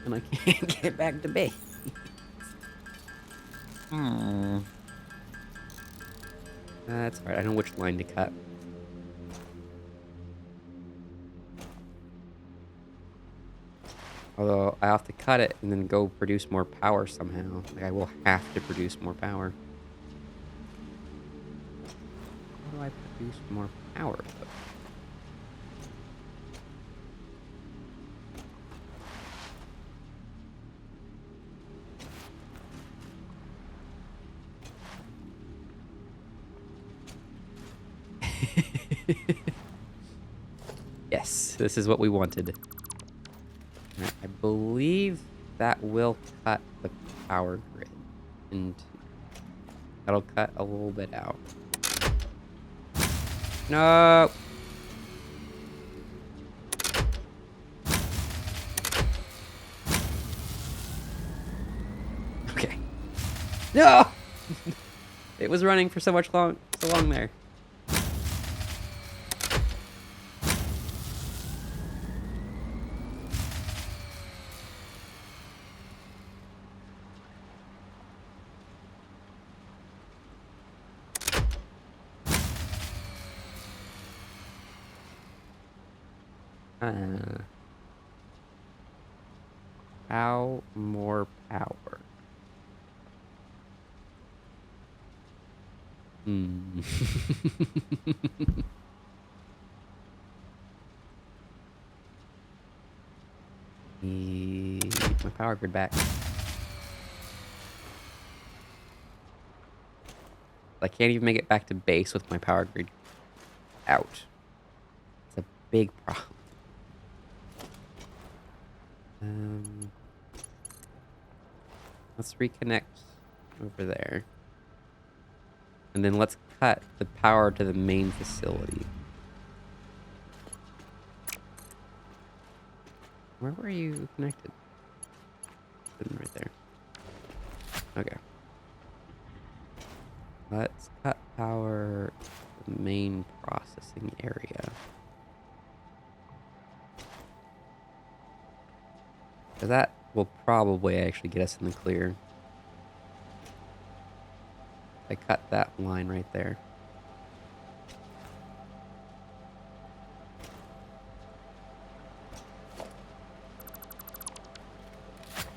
and I can't get back to base. That's alright, I know which line to cut. Although, I have to cut it and then go produce more power somehow. Like, I will have to produce more power. How do I produce more power, though? Yes, this is what we wanted. I believe that will cut the power grid. And that'll cut a little bit out. No! Okay. No! It was running for so long there. How more power? Need my power grid back. I can't even make it back to base with my power grid out. It's a big problem. Let's reconnect over there. And then let's cut the power to the main facility. Where were you connected? Right there. Okay. Let's cut power to the main processing area. So that will probably actually get us in the clear. I cut that line right there.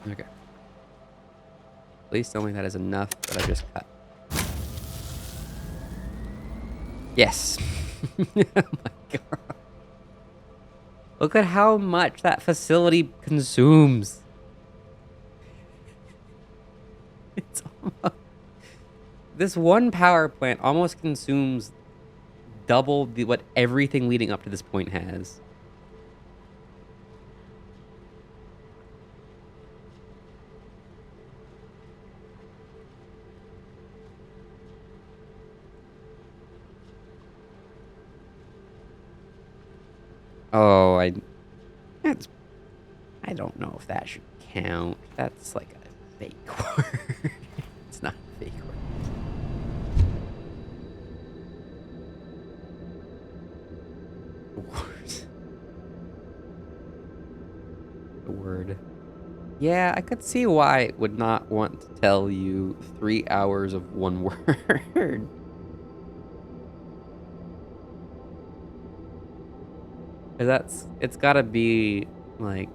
Okay. Please tell me that is enough that I just cut. Yes. Oh my god. Look at how much that facility consumes. It's almost... This one power plant almost consumes double what everything leading up to this point has. Oh, that's, I don't know if that should count. That's like a fake word. It's not a fake word. The word. Yeah, I could see why it would not want to tell you 3 hours of one word. It's gotta be like,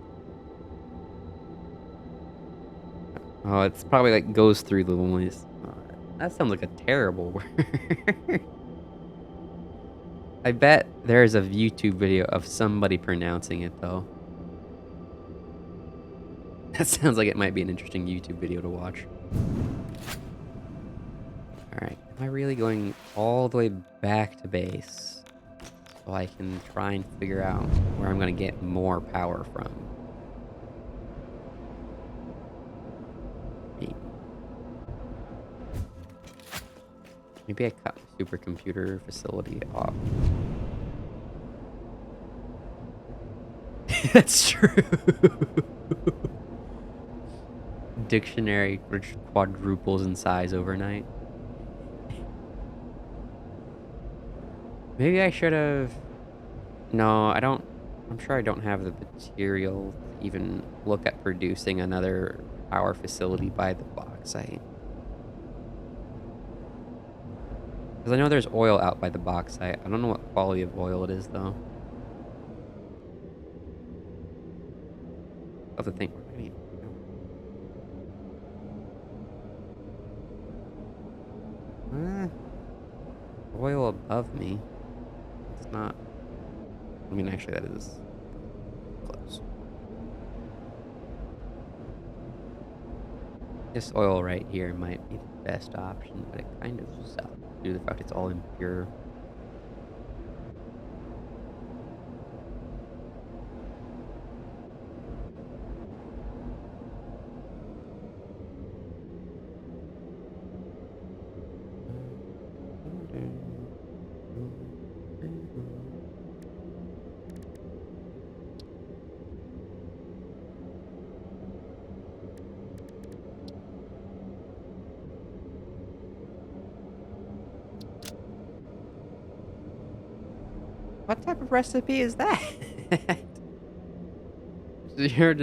oh, it's probably like goes through the noise. That sounds like a terrible word. I bet there's a YouTube video of somebody pronouncing it though. That sounds like it might be an interesting YouTube video to watch. Alright, am I really going all the way back to base so I can try and figure out where I'm gonna get more power from? Maybe I cut the supercomputer facility off. That's true. Dictionary which quadruples in size overnight. Maybe I should have... No, I don't... I'm sure I don't have the material to even look at producing another power facility by the bauxite. Because I know there's oil out by the bauxite. I don't know what quality of oil it is, though. I'll have to think. Oil above me. It's not... I mean, actually, that is close. This oil right here might be the best option, but it kind of sucks due to the fact it's all impure. What type of recipe is that? Does your...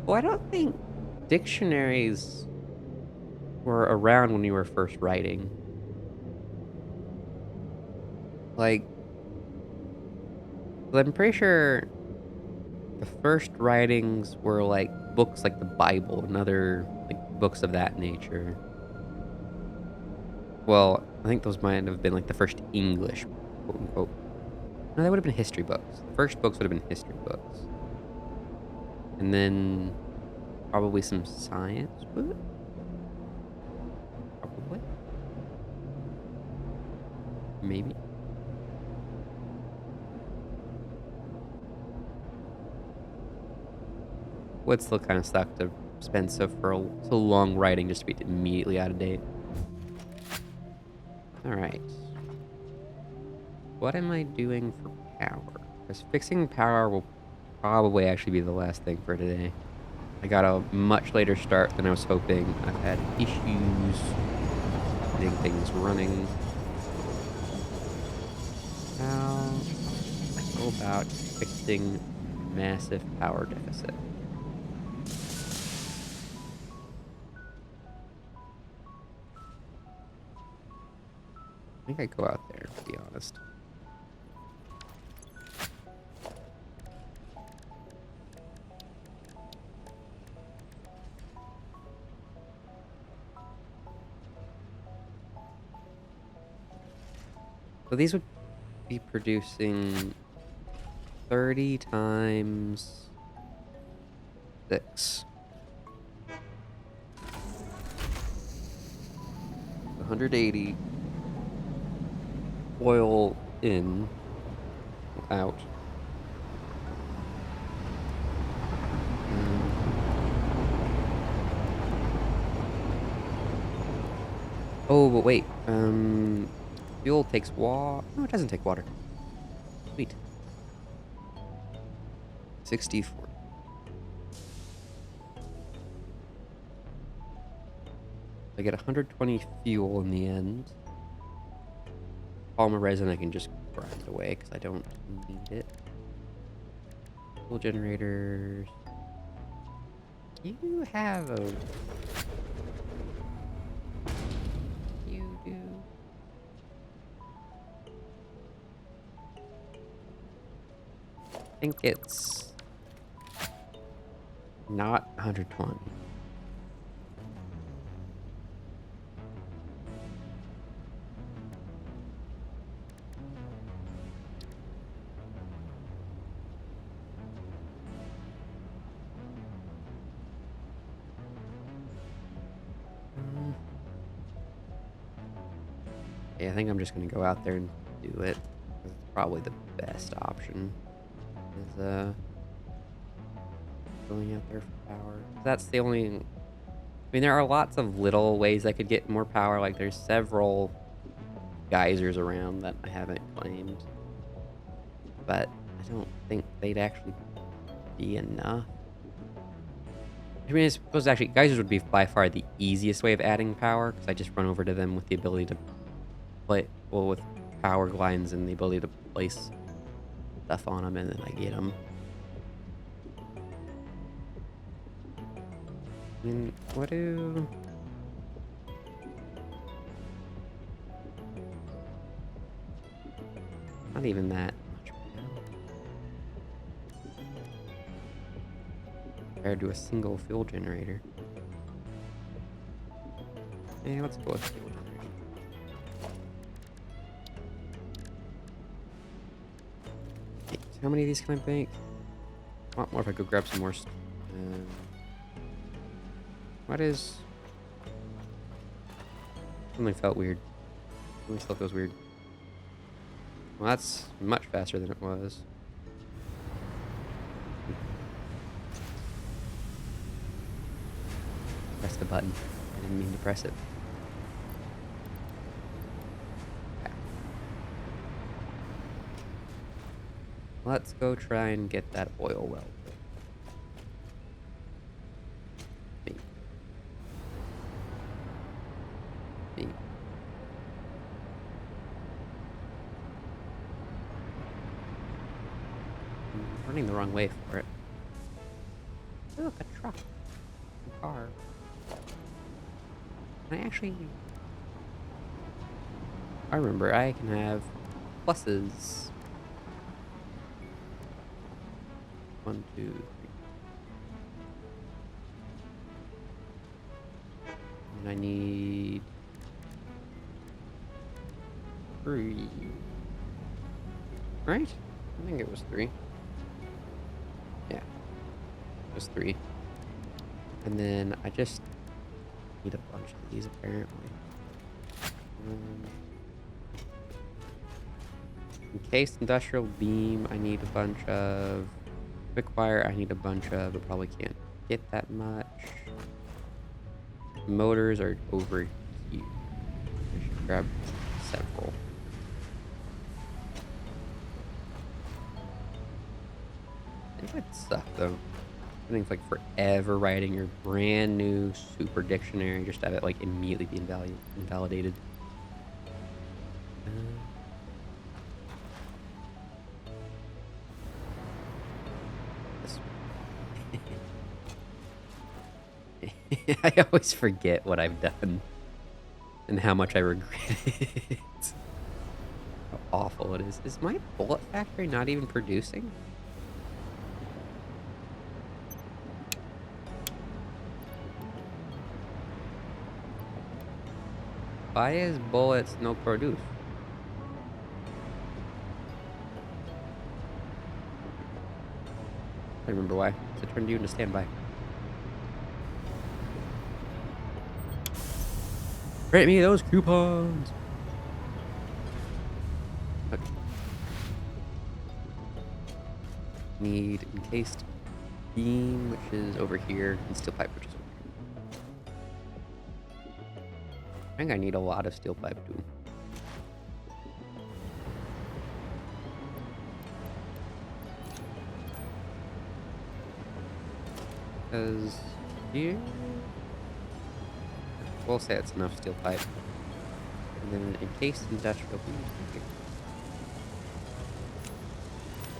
Well, I don't think dictionaries were around when you were first writing. Like, I'm pretty sure the first writings were like books like the Bible and other like books of that nature. Well, I think those might have been like the first English, quote unquote. No, they would have been history books. The first books would have been history books. And then probably some science books? Probably. Maybe. Would still kind of suck to spend so long writing just to be immediately out of date. Alright. What am I doing for power? Because fixing power will probably actually be the last thing for today. I got a much later start than I was hoping. I've had issues getting things running. How I go about fixing massive power deficit? I think I go out there, to be honest. So these would be producing 30 times 6. 180 oil in, out. Oh, but wait. Fuel takes water. No, it doesn't take water. Sweet. 64. I get 120 fuel in the end. Polymer resin I can just grind away because I don't need it. Fuel generators. You have a... You do. I think it's not 120. Yeah, I think I'm just gonna go out there and do it. It's probably the best option. Is going out there for power. That's the only... I mean, there are lots of little ways I could get more power. Like, there's several geysers around that I haven't claimed. But I don't think they'd actually be enough. I mean, I suppose actually geysers would be by far the easiest way of adding power, because I just run over to them with the ability to play, well, with power lines and the ability to place stuff on them, and then I get them. I mean, what do... Not even that much compared to a single fuel generator. Yeah, let's go with fuel generator. Okay, so how many of these can I make? I want more if I go grab some more. What is... Something felt weird. Something still feels weird. Well, that's much faster than it was. Press the button. I didn't mean to press it. Okay. Let's go try and get that oil well. Running the wrong way for it. Look, a truck. A car. I actually... I remember I can have pluses. 1, 2, 3. And I need 3. Right? I think it was 3. Yeah. It was 3. And then I just need a bunch of these apparently. Encased industrial beam, I need a bunch of. Quick wire, I need a bunch of, but probably can't get that much. Motors are over here. I should grab several. It would suck though. I think it's like forever writing your brand new super dictionary just to have it like immediately be invalidated. I always forget what I've done and how much I regret it. How awful it is. Is my bullet factory not even producing? Why is bullets no produce? I remember why. It turned you into standby. Rate me those coupons. Okay. Need encased beam, which is over here, and steel pipe, which is over here. I think I need a lot of steel pipe too. Because here, we'll say it's enough steel pipe. And then encased industrial beam here.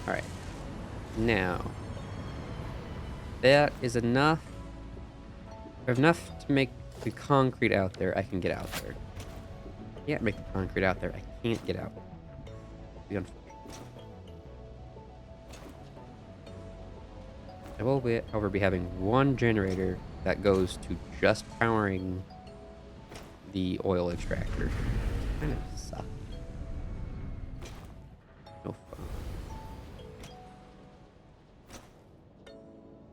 Alright. Now, that is enough. Enough to make the concrete out there. I can get out there. I can't make the concrete out there. I can't get out. Be unfortunate. I will, however, be having one generator that goes to just powering the oil extractor. Kind of sucks. No fun.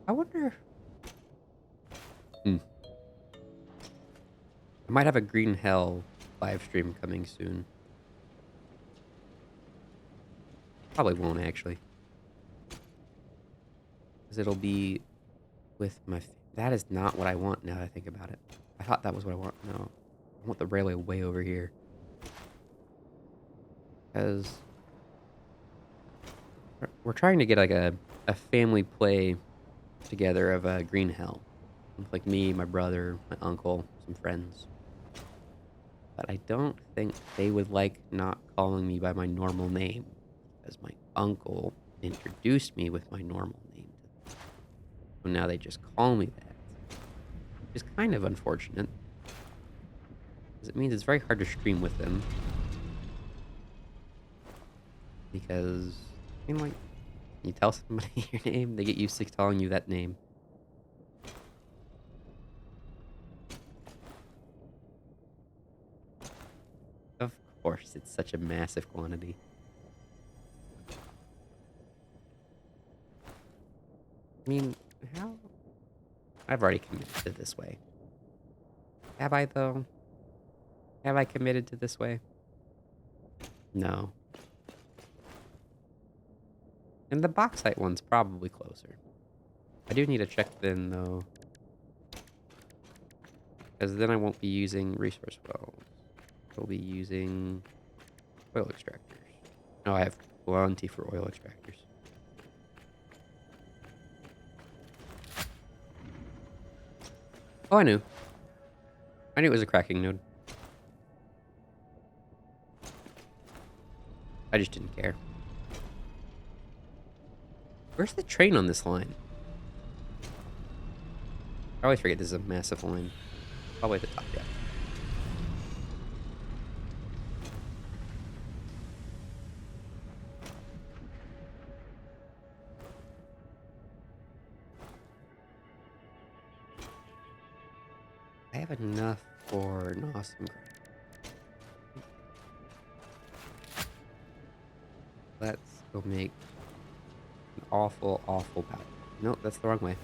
I wonder. I might have a Green Hell live stream coming soon. Probably won't actually. Because it'll be with my... That is not what I want now that I think about it. I thought that was what I want. No. I want the railway way over here. Because... we're trying to get like a family play together of a Green Hell. With like me, my brother, my uncle, some friends. But I don't think they would like not calling me by my normal name. Because my uncle introduced me with my normal name. So now they just call me that. Which is kind of unfortunate. Because it means it's very hard to stream with them. Because, I mean, like, you tell somebody your name, they get used to calling you that name. Of course, it's such a massive quantity. I mean, how? I've already committed to this way. Have I, though? Have I committed to this way? No. And the bauxite one's probably closer. I do need to check then, though. Because then I won't be using resource wells. I'll be using oil extractors. No, I have plenty for oil extractors. Oh, I knew. I knew it was a cracking node. I just didn't care. Where's the train on this line? I always forget this is a massive line. Probably at the top, yeah. I have enough for an awesome grind. Let's go make an awful, awful powder. Nope, that's the wrong way.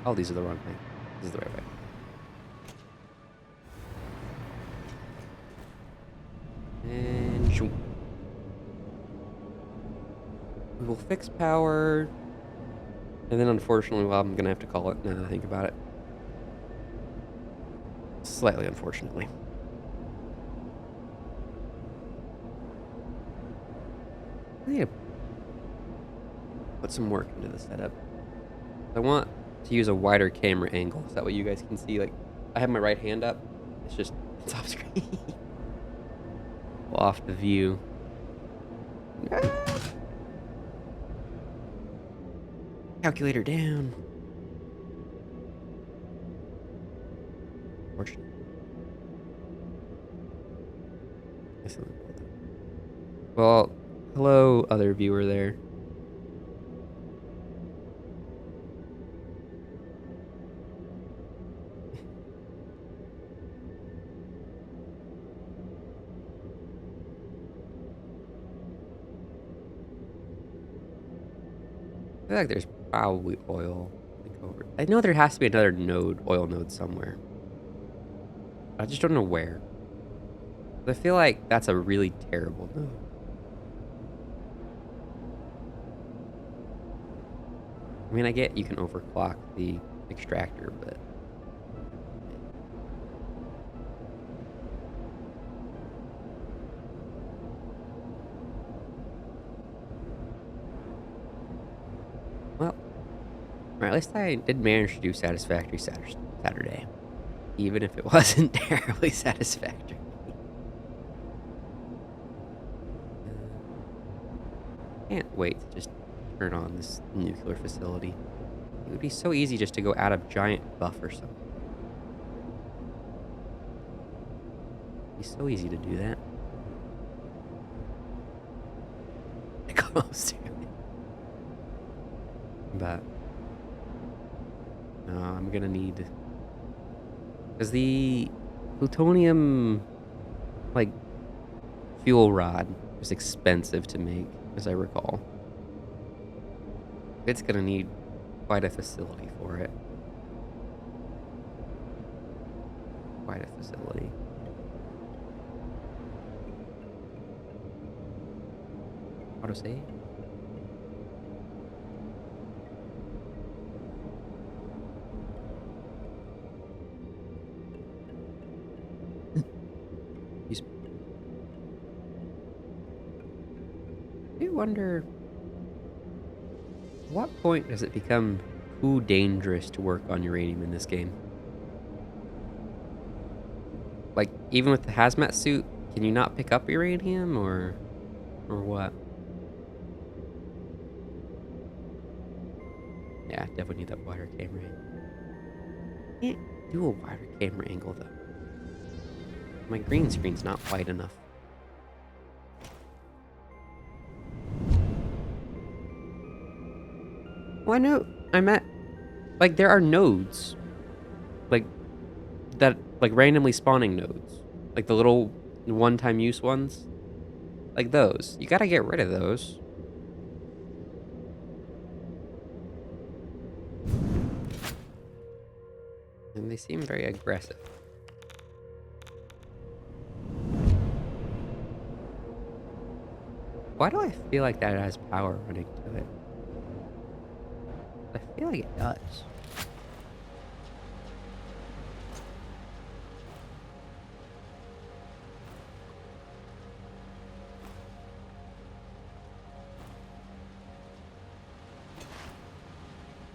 Oh, these are the wrong way. This is the right way. And shoot. We will fix power. And then unfortunately, well, I'm gonna have to call it now that I think about it. Slightly unfortunately. I need to put some work into the setup. I want to use a wider camera angle so that way you guys can see, like, I have my right hand up. It's off screen. Off the view. Calculator down. Fortunate. Well, hello, other viewer there. I feel like there's Probably oil. Like over. I know there has to be another oil node somewhere. I just don't know where. I feel like that's a really terrible node. I mean, I get you can overclock the extractor, but... Well, at least I did manage to do Satisfactory Saturday. Even if it wasn't terribly satisfactory. Can't wait to just turn on this nuclear facility. It would be so easy just to go add a giant buff or something. It'd be so easy to do that. Close to it. But no, I'm gonna need, because the plutonium like fuel rod is expensive to make, as I recall. It's gonna need quite a facility for it. Quite a facility. Autosave. I wonder, at what point does it become too dangerous to work on uranium in this game? Like, even with the hazmat suit, can you not pick up uranium, or what? Yeah, definitely need that wider camera angle. Can't do a wider camera angle, though. My green screen's not wide enough. Well, I know, like, there are nodes. Like, that, like, randomly spawning nodes. Like, the little one-time use ones. Like those. You gotta get rid of those. And they seem very aggressive. Why do I feel like that has power running to it? I feel like it does.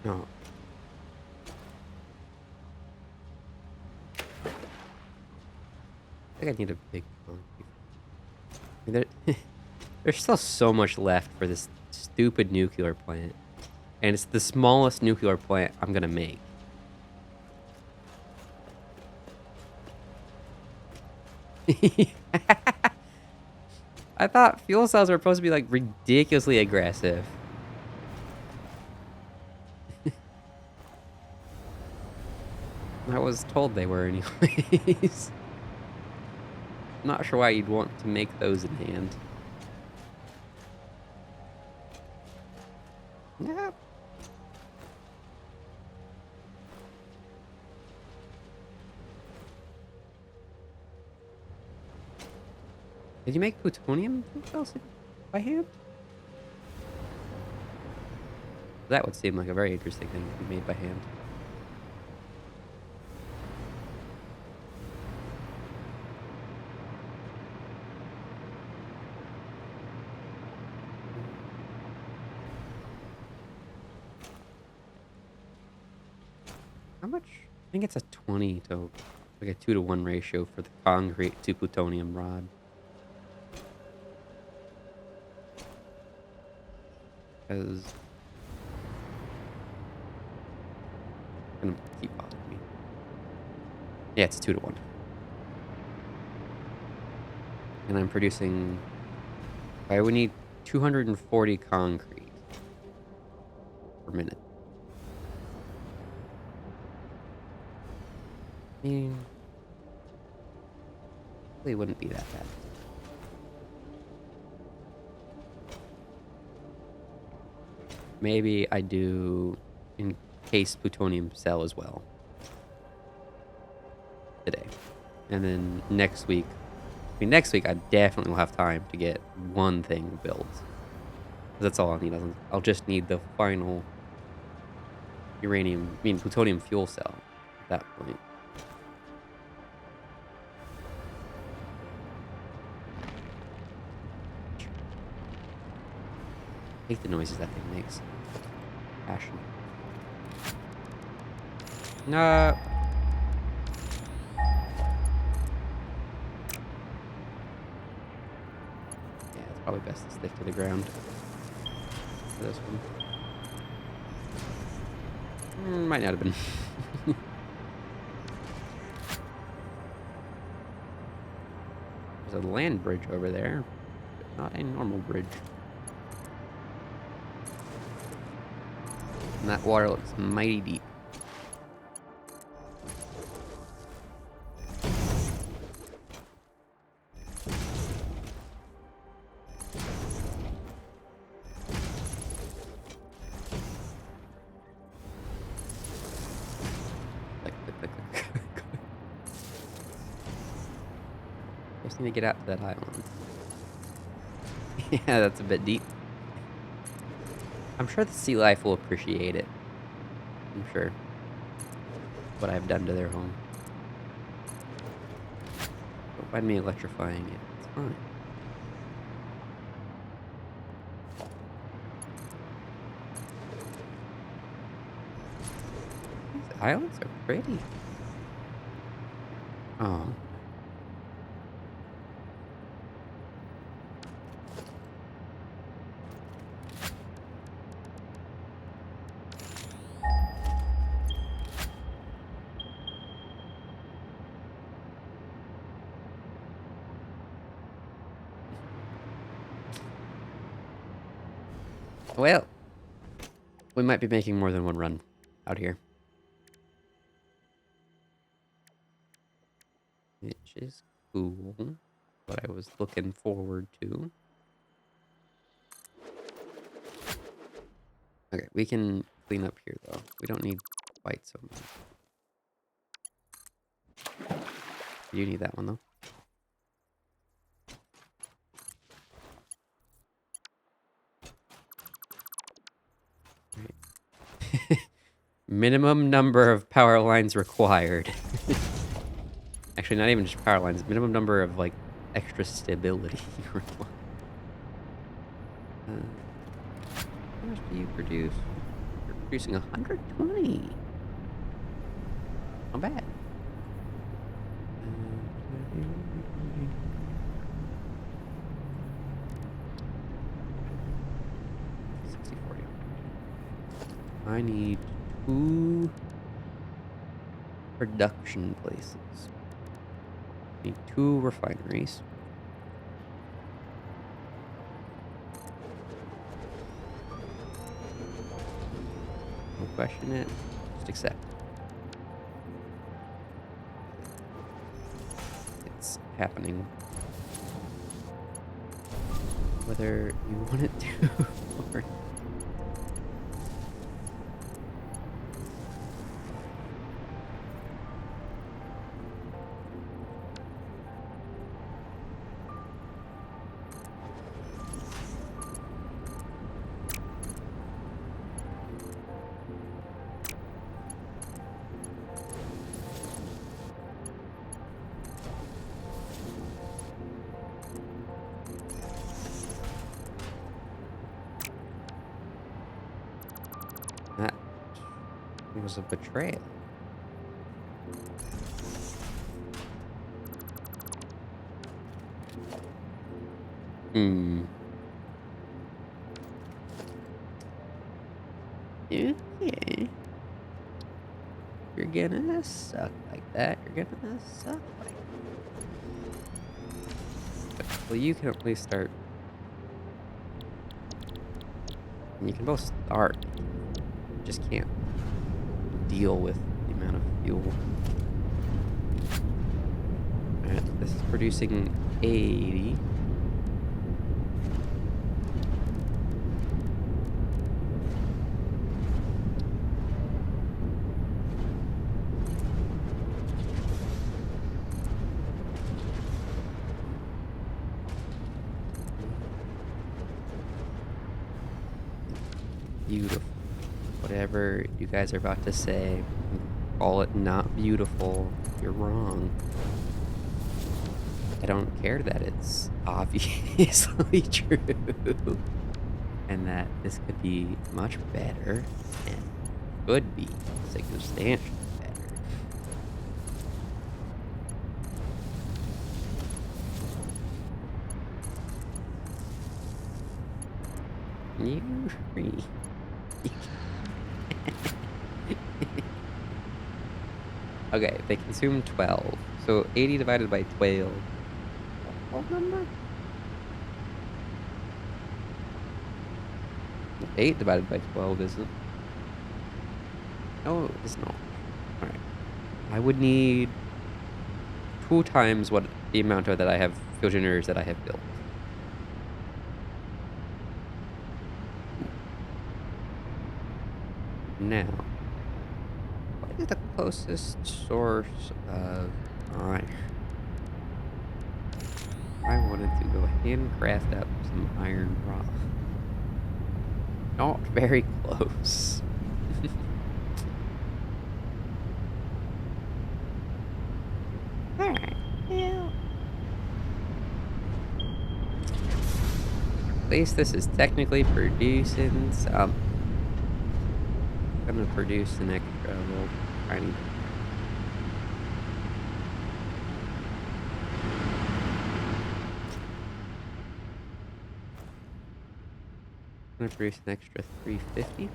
No. I think I need a big phone. I mean, there's still so much left for this stupid nuclear plant. And it's the smallest nuclear plant I'm gonna make. I thought fuel cells were supposed to be like ridiculously aggressive. I was told they were anyways. Not sure why you'd want to make those in hand. Yeah. Did you make plutonium cells by hand? That would seem like a very interesting thing to be made by hand. How much? I think it's a 20 to like a 2-to-1 ratio for the concrete to plutonium rod. Because it's gonna keep bothering me. Yeah, it's 2-to-1. And I'm producing, I would need 240 concrete per minute. I mean, really wouldn't be that bad. maybe I do encased plutonium cell as well today. And then next week, next week I definitely will have time to get one thing built. That's all I'll need. I'll just need the final plutonium fuel cell at that point. I hate the noises that thing makes. Passion. Nah. Yeah, it's probably best to stick to the ground for this one. Might not have been. There's a land bridge over there, but not a normal bridge. And that water looks mighty deep. Just need to get out to that island. Yeah, that's a bit deep. I'm sure the sea life will appreciate it. I'm sure. What I've done to their home. Don't mind me electrifying it. It's fine. These islands are pretty. Oh. Well, we might be making more than one run out here. Which is cool. What I was looking forward to. Okay, we can clean up here, though. We don't need quite so much. You need that one, though. Minimum number of power lines required. Actually, not even just power lines. Minimum number of, like, extra stability required. How much do you produce? You're producing 120. Not bad. I need 2 production places. I need 2 refineries. Don't question it. Just accept. It's happening. Whether you want it to or that was a betrayal. Okay. You're gonna suck like that. You're gonna suck like that. Well, you can at least start. You can both start. You just can't deal with the amount of fuel. Alright, this is producing 80. beautiful. Whatever you guys are about to say, call it not beautiful. You're wrong. I don't care that it's obviously true. And that this could be much better and could be substantially better. You freak. Okay, they consume 12. So 80 divided by 12. What number? 8 divided by 12 isn't. No, it's not. Alright. I would need 2 times what the amount of that I have fuel generators that I have built. Now, what is the closest source of iron? I wanted to go handcraft up some iron rock. Not very close. Alright, yeah. At least this is technically producing some. I'm gonna produce an extra little tiny. I'm gonna produce an extra 350.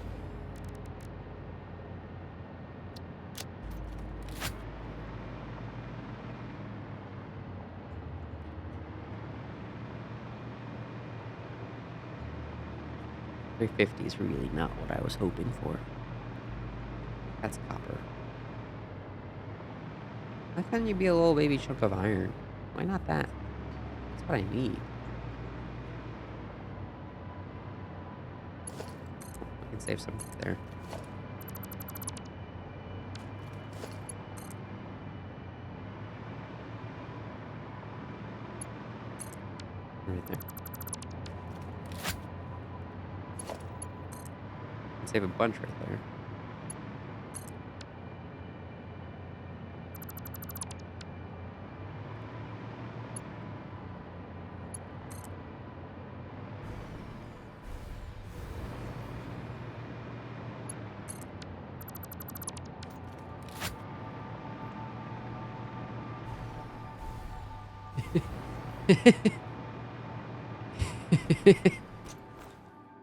$350 is really not what I was hoping for. That's copper. Why couldn't you be a little baby chunk of iron? Why not that? That's what I need. I can save some there. Right there. Can save a bunch right there.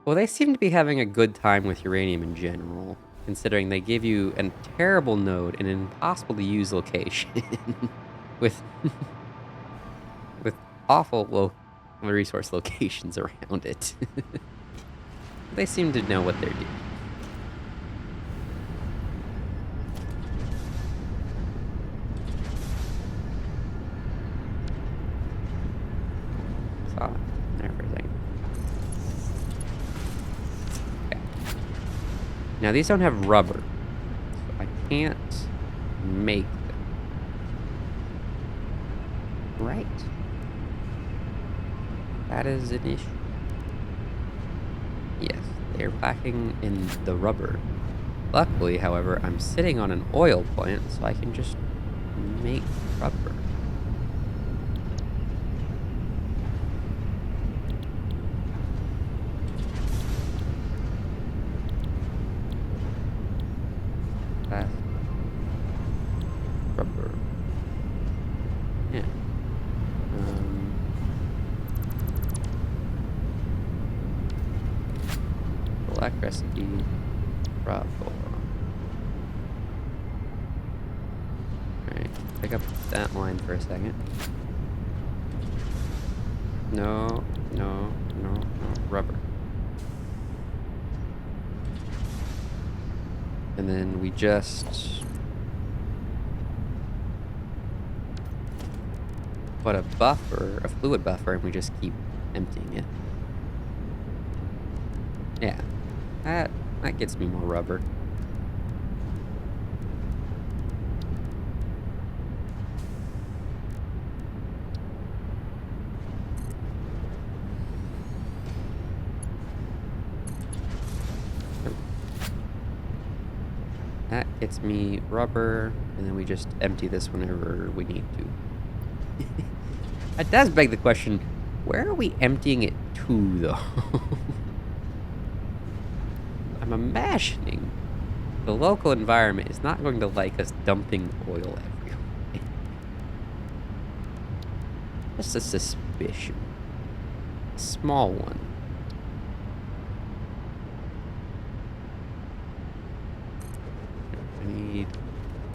Well, they seem to be having a good time with uranium in general, considering they give you a terrible node in an impossible to use location with with awful low resource locations around it. They seem to know what they're doing. Saw it there for a second. Okay. Now these don't have rubber, so I can't make them. Right. That is an issue. Yes, they're lacking in the rubber. Luckily, however, I'm sitting on an oil plant, so I can just make rubber. That's rubber. Yeah. Black recipe. Raw full. Alright, pick up that line for a second. No, no, no, no, rubber. And then we just put a buffer, a fluid buffer, and we just keep emptying it. Yeah, that gets me more rubber. gets me rubber, and then we just empty this whenever we need to. That does beg the question, where are we emptying it to, though? I'm imagining the local environment is not going to like us dumping oil everywhere. Just a suspicion. A small one. I need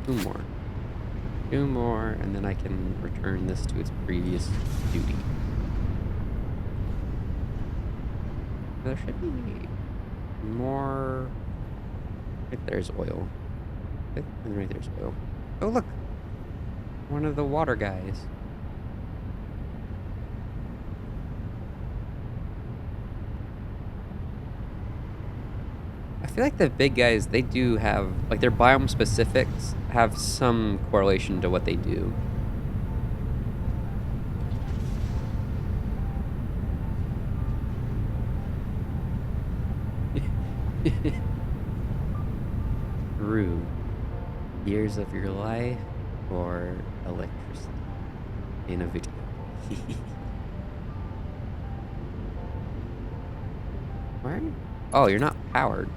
2 more. 2 more, and then I can return this to its previous duty. There should be more. Right there's oil. And right there's oil. Oh, look! One of the water guys. I feel like the big guys, they do have, like, their biome specifics have some correlation to what they do. Rue, years of your life or electricity in a video. Where? Oh, you're not powered.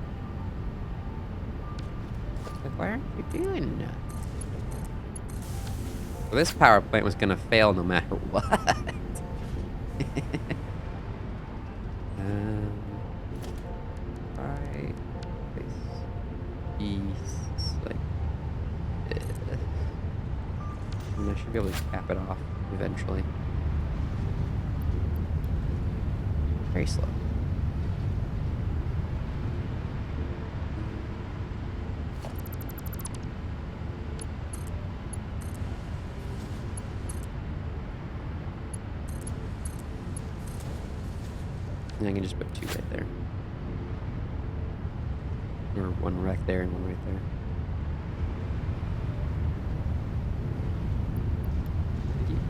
Like, why aren't you doing that? Well, this power plant was gonna fail no matter what. Right. East, like this. And I should be able to cap it off eventually. Very slow. And I can just put 2 right there. Or 1 rack there and 1 right there.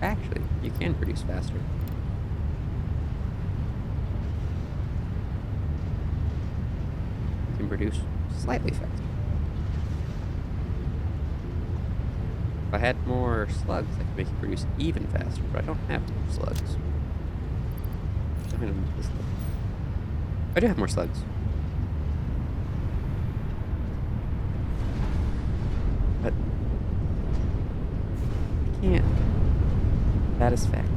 Actually, you can produce faster. You can produce slightly faster. If I had more slugs, I could make it produce even faster, but I don't have more slugs. I'm gonna move this thing. I do have more slugs. But I can't. Satisfactory.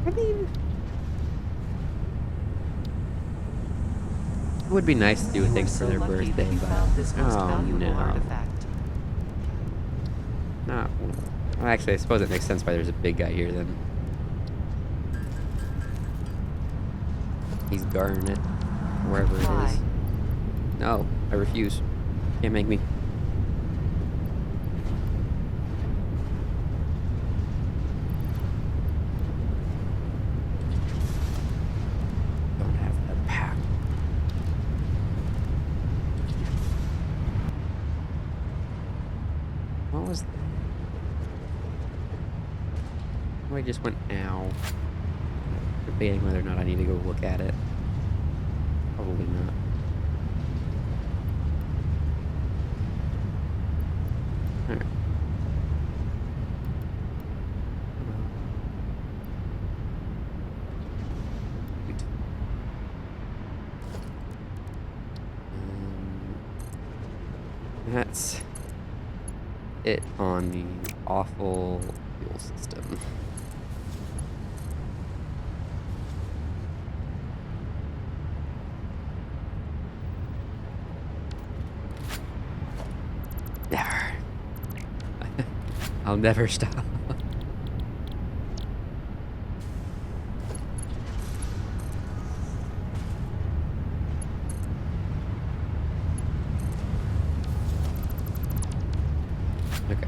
I mean, it would be nice to do a thing for their birthday, but oh no. Not well, actually, I suppose it makes sense why there's a big guy here then. He's guarding it, wherever it is. No, I refuse. Can't make me. Don't have that power. What was that? Oh, I just went ow. Debating whether or not I need to go look at it. Probably not. Alright. That's it on the awful fuel system. Never. I'll never stop. Okay.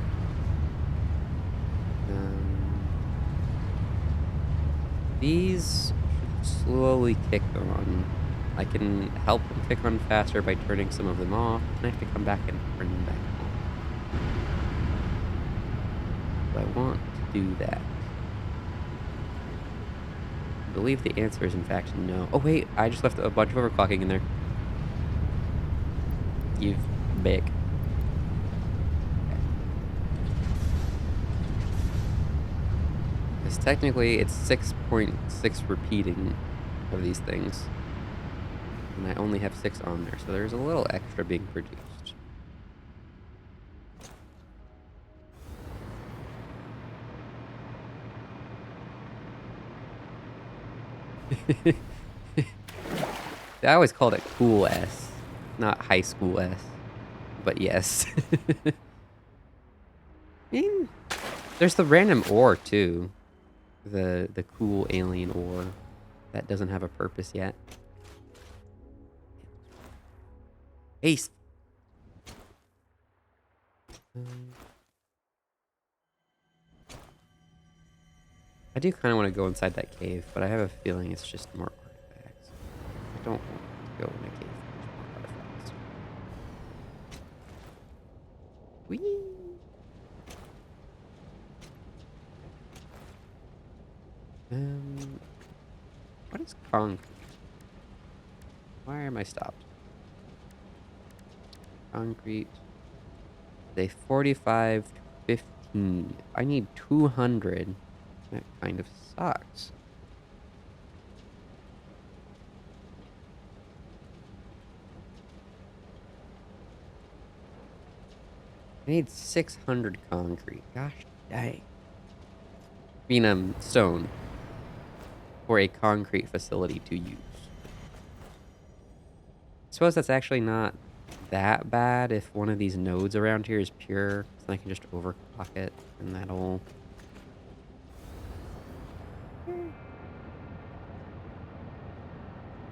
These should slowly kick on. I can help them kick on faster by turning some of them off, and I have to come back and turn them back on. So I want to do that. I believe the answer is in fact no. Oh wait, I just left a bunch of overclocking in there. cave back. Because technically it's 6.6 repeating of these things. And I only have 6 on there, so there's a little extra being produced. I always called it cool S, not high school S. But yes. I mean, there's the random ore too. The cool alien ore that doesn't have a purpose yet. Ace. I do kind of want to go inside that cave, but I have a feeling it's just more artifacts. I don't want to go in a cave with more artifacts. Whee! What is concrete? Why am I stopped? Concrete. They 45 to 15. I need 200. That kind of sucks. I need 600 concrete. Gosh dang. I mean, stone. For a concrete facility to use. I suppose that's actually not that bad if one of these nodes around here is pure. So I can just overclock it and that'll...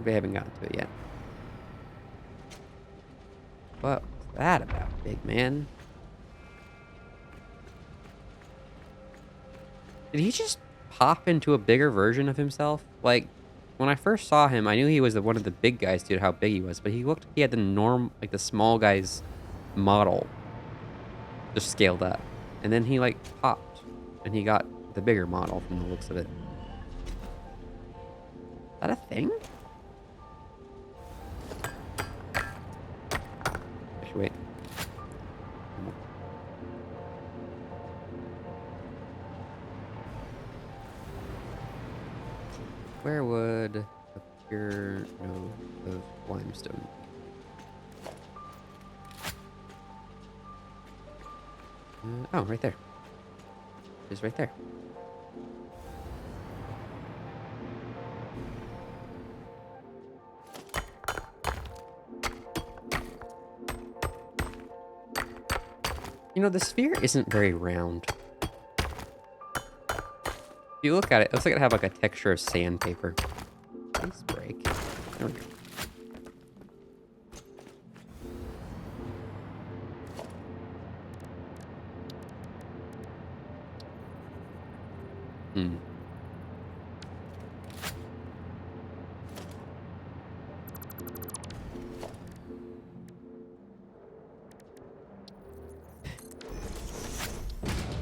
We haven't gotten to it yet. What was that about, big man? Did he just pop into a bigger version of himself? Like, when I first saw him, I knew he was one of the big guys due to how big he was, but he looked like he had the small guy's model. Just scaled up. And then he, like, popped. And he got the bigger model from the looks of it. Is that a thing? Actually, wait. Where would a pure node of limestone be? Oh, right there. It's right there. You know, the sphere isn't very round. If you look at it, it looks like it have like a texture of sandpaper. Nice break. There we go. Hmm.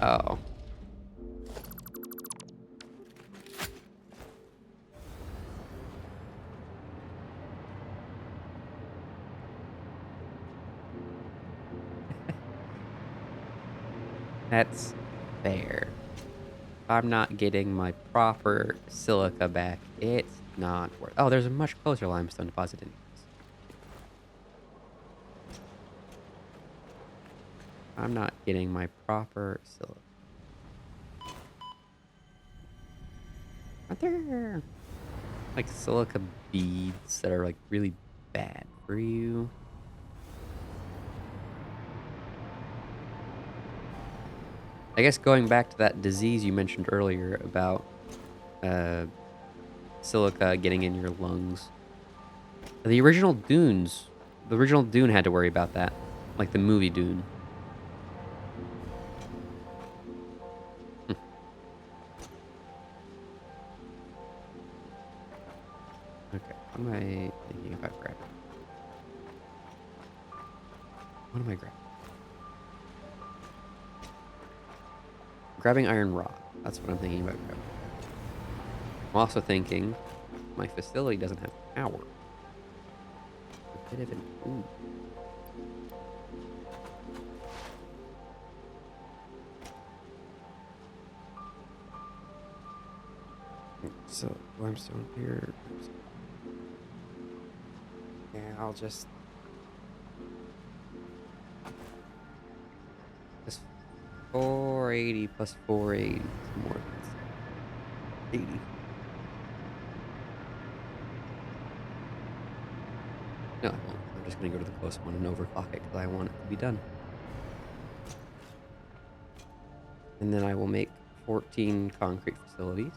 Oh. That's fair. I'm not getting my proper silica back. It's not worth... Oh, there's a much closer limestone deposit in this. I'm not getting my proper silica. Aren't there like silica beads that are like really bad for you? I guess going back to that disease you mentioned earlier about silica getting in your lungs. The original Dune had to worry about that. Like the movie Dune. Okay, what am I thinking about grabbing? What am I grabbing? Grabbing iron rod. That's what I'm thinking about grabbing. I'm also thinking my facility doesn't have power. A bit of an ooh. So limestone here. Yeah, I'll just this 480 plus 480 more. 80. No, I won't. I'm just gonna go to the close one and overclock it because I want it to be done. And then I will make 14 concrete facilities.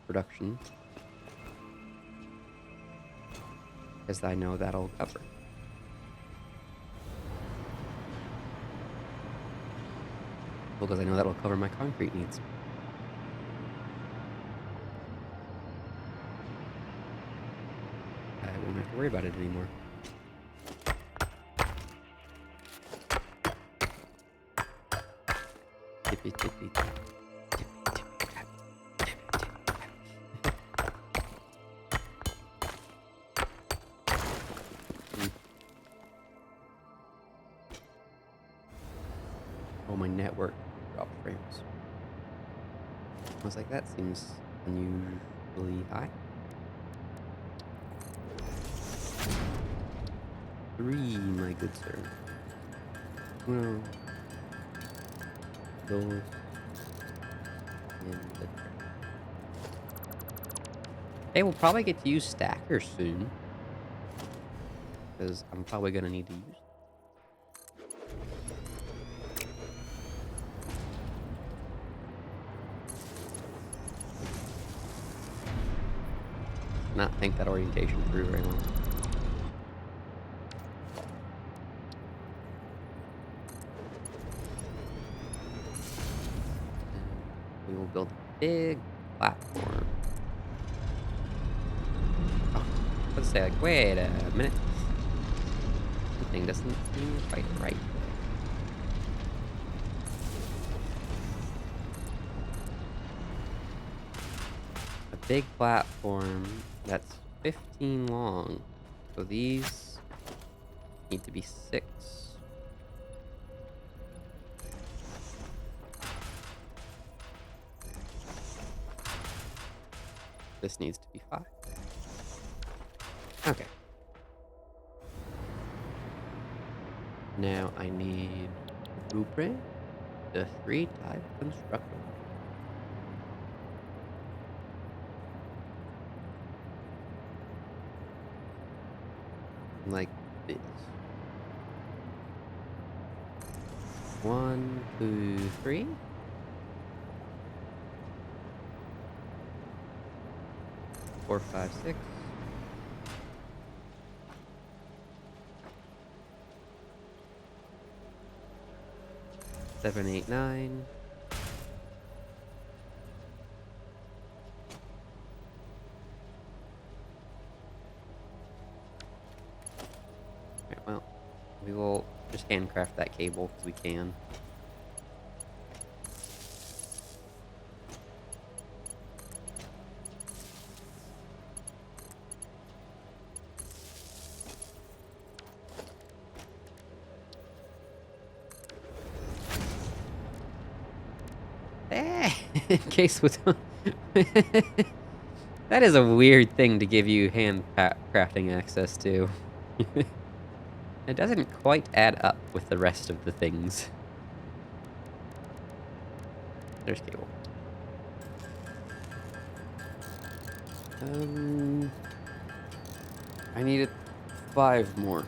Production. Because I know that'll cover. Well, because I know that'll cover my concrete needs. I won't have to worry about it anymore. Tippy, tippy, tippy. Oh, my network dropped frames. I was like, that seems unusually high. 3, my good sir. Uno. Dos. And the third. Hey, we'll probably get to use stackers soon. Because I'm probably going to need to use them. Not think that orientation through very long. And we will build a big platform. Oh, let's say like, wait a minute. Something doesn't seem quite right. A big platform that's 15 long. So these need to be 6. This needs to be 5. Okay. Now I need a blueprint, the 3-type constructor. Like this. 1, 2, 3. 4, 5, 6. 7, 8, 9. Okay, well, we will just handcraft that cable because we can. In case with that is a weird thing to give you hand crafting access to. It doesn't quite add up with the rest of the things. There's cable. I needed 5 more.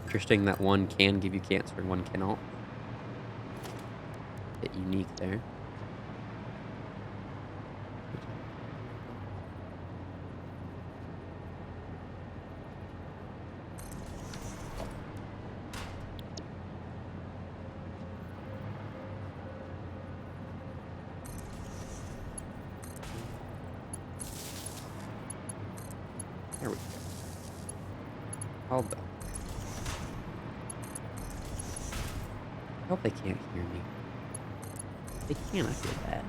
Interesting that one can give you cancer and one cannot. Bit unique there. There we go. All done. I hope they can't hear me. They can, I feel bad.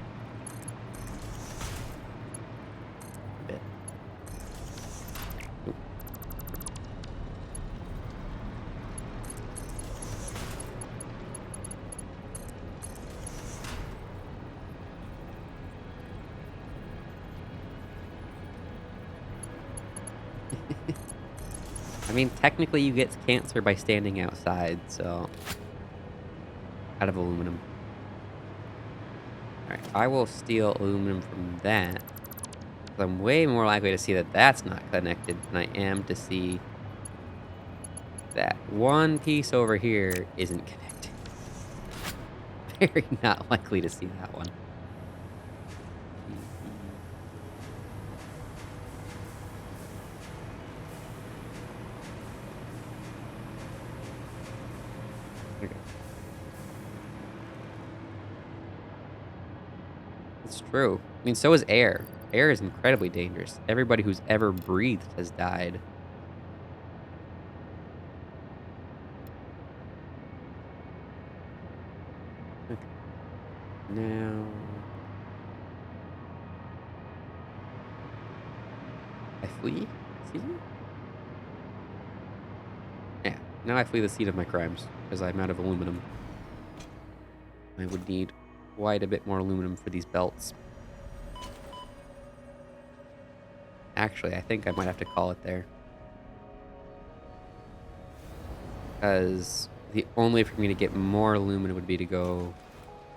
I mean, technically you get cancer by standing outside, so... Out of aluminum. Alright, I will steal aluminum from that. I'm way more likely to see that that's not connected than I am to see that one piece over here isn't connected. Very not likely to see that one. Okay. It's true. I mean, so is air. Air is incredibly dangerous. Everybody who's ever breathed has died. Okay. Now... I flee? Season? Yeah. Now I flee the seat of my crimes, because I'm out of aluminum. I would need quite a bit more aluminum for these belts. Actually, I think I might have to call it there. Because the only way for me to get more aluminum would be to go...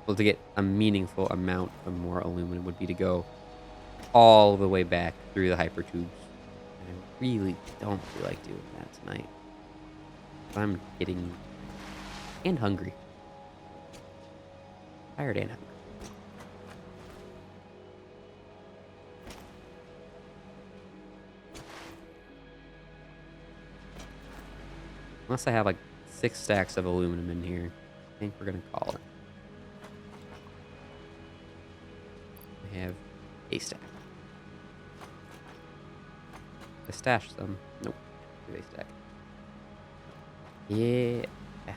Well, to get a meaningful amount of more aluminum would be to go all the way back through the hyper tubes. And I really don't feel like doing that tonight. I'm getting... and hungry. Tired and hungry. Unless I have like 6 stacks of aluminum in here, I think we're gonna call it. I have a stack. I stashed some. Nope. A stack. Yeah, I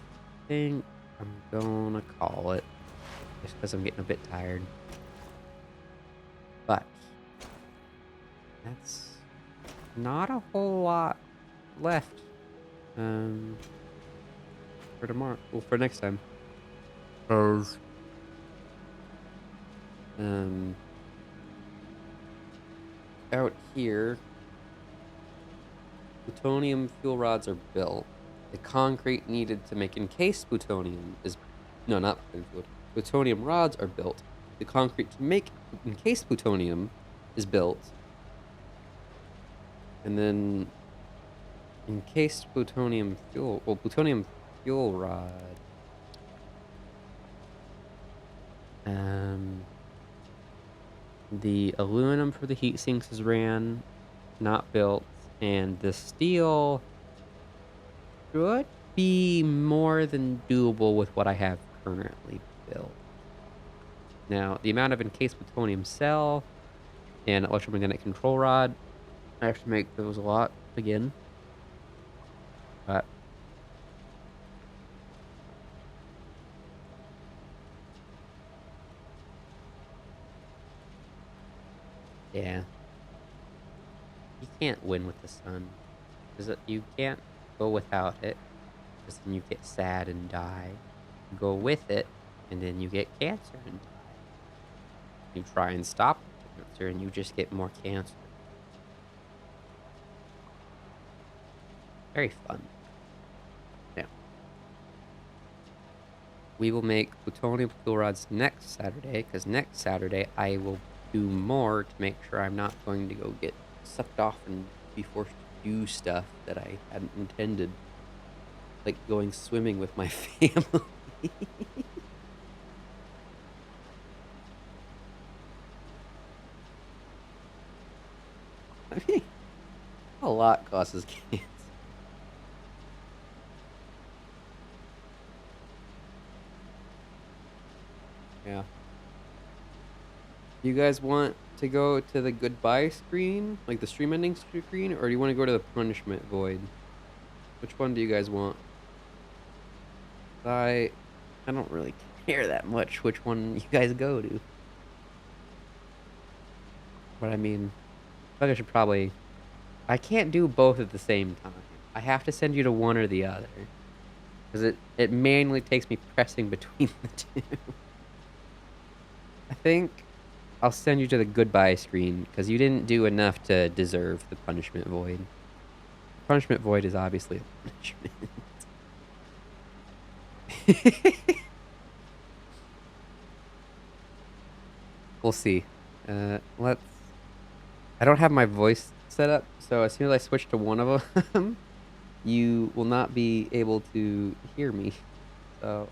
think I'm gonna call it. Just because I'm getting a bit tired. But that's not a whole lot left. For tomorrow. Well, for next time. Out here, plutonium fuel rods are built. The concrete needed to make encased plutonium is... No, not plutonium. Plutonium rods are built. The concrete to make encased plutonium is built. And then... encased plutonium fuel... Well, plutonium fuel rod... The aluminum for the heat sinks is ran, not built, and the steel should be more than doable with what I have currently built. Now, the amount of encased plutonium cell and electromagnetic control rod, I have to make those a lot again. But yeah. You can't win with the sun. Because you can't go without it. Because then you get sad and die. You go with it, and then you get cancer and die. You try and stop the cancer, and you just get more cancer. Very fun. Yeah. We will make plutonium fuel rods next Saturday, because next Saturday I will do more to make sure I'm not going to go get sucked off and be forced to do stuff that I hadn't intended. Like going swimming with my family. I mean, a lot causes cancer. Yeah. You guys want to go to the goodbye screen? Like the stream ending screen? Or do you want to go to the punishment void? Which one do you guys want? I don't really care that much which one you guys go to. But I mean, I think I should probably... I can't do both at the same time. I have to send you to one or the other. Because it manually takes me pressing between the two. I think I'll send you to the goodbye screen, because you didn't do enough to deserve the punishment void. Punishment void is obviously a punishment. We'll see. Let's. I don't have my voice set up, so as soon as I switch to one of them, you will not be able to hear me. So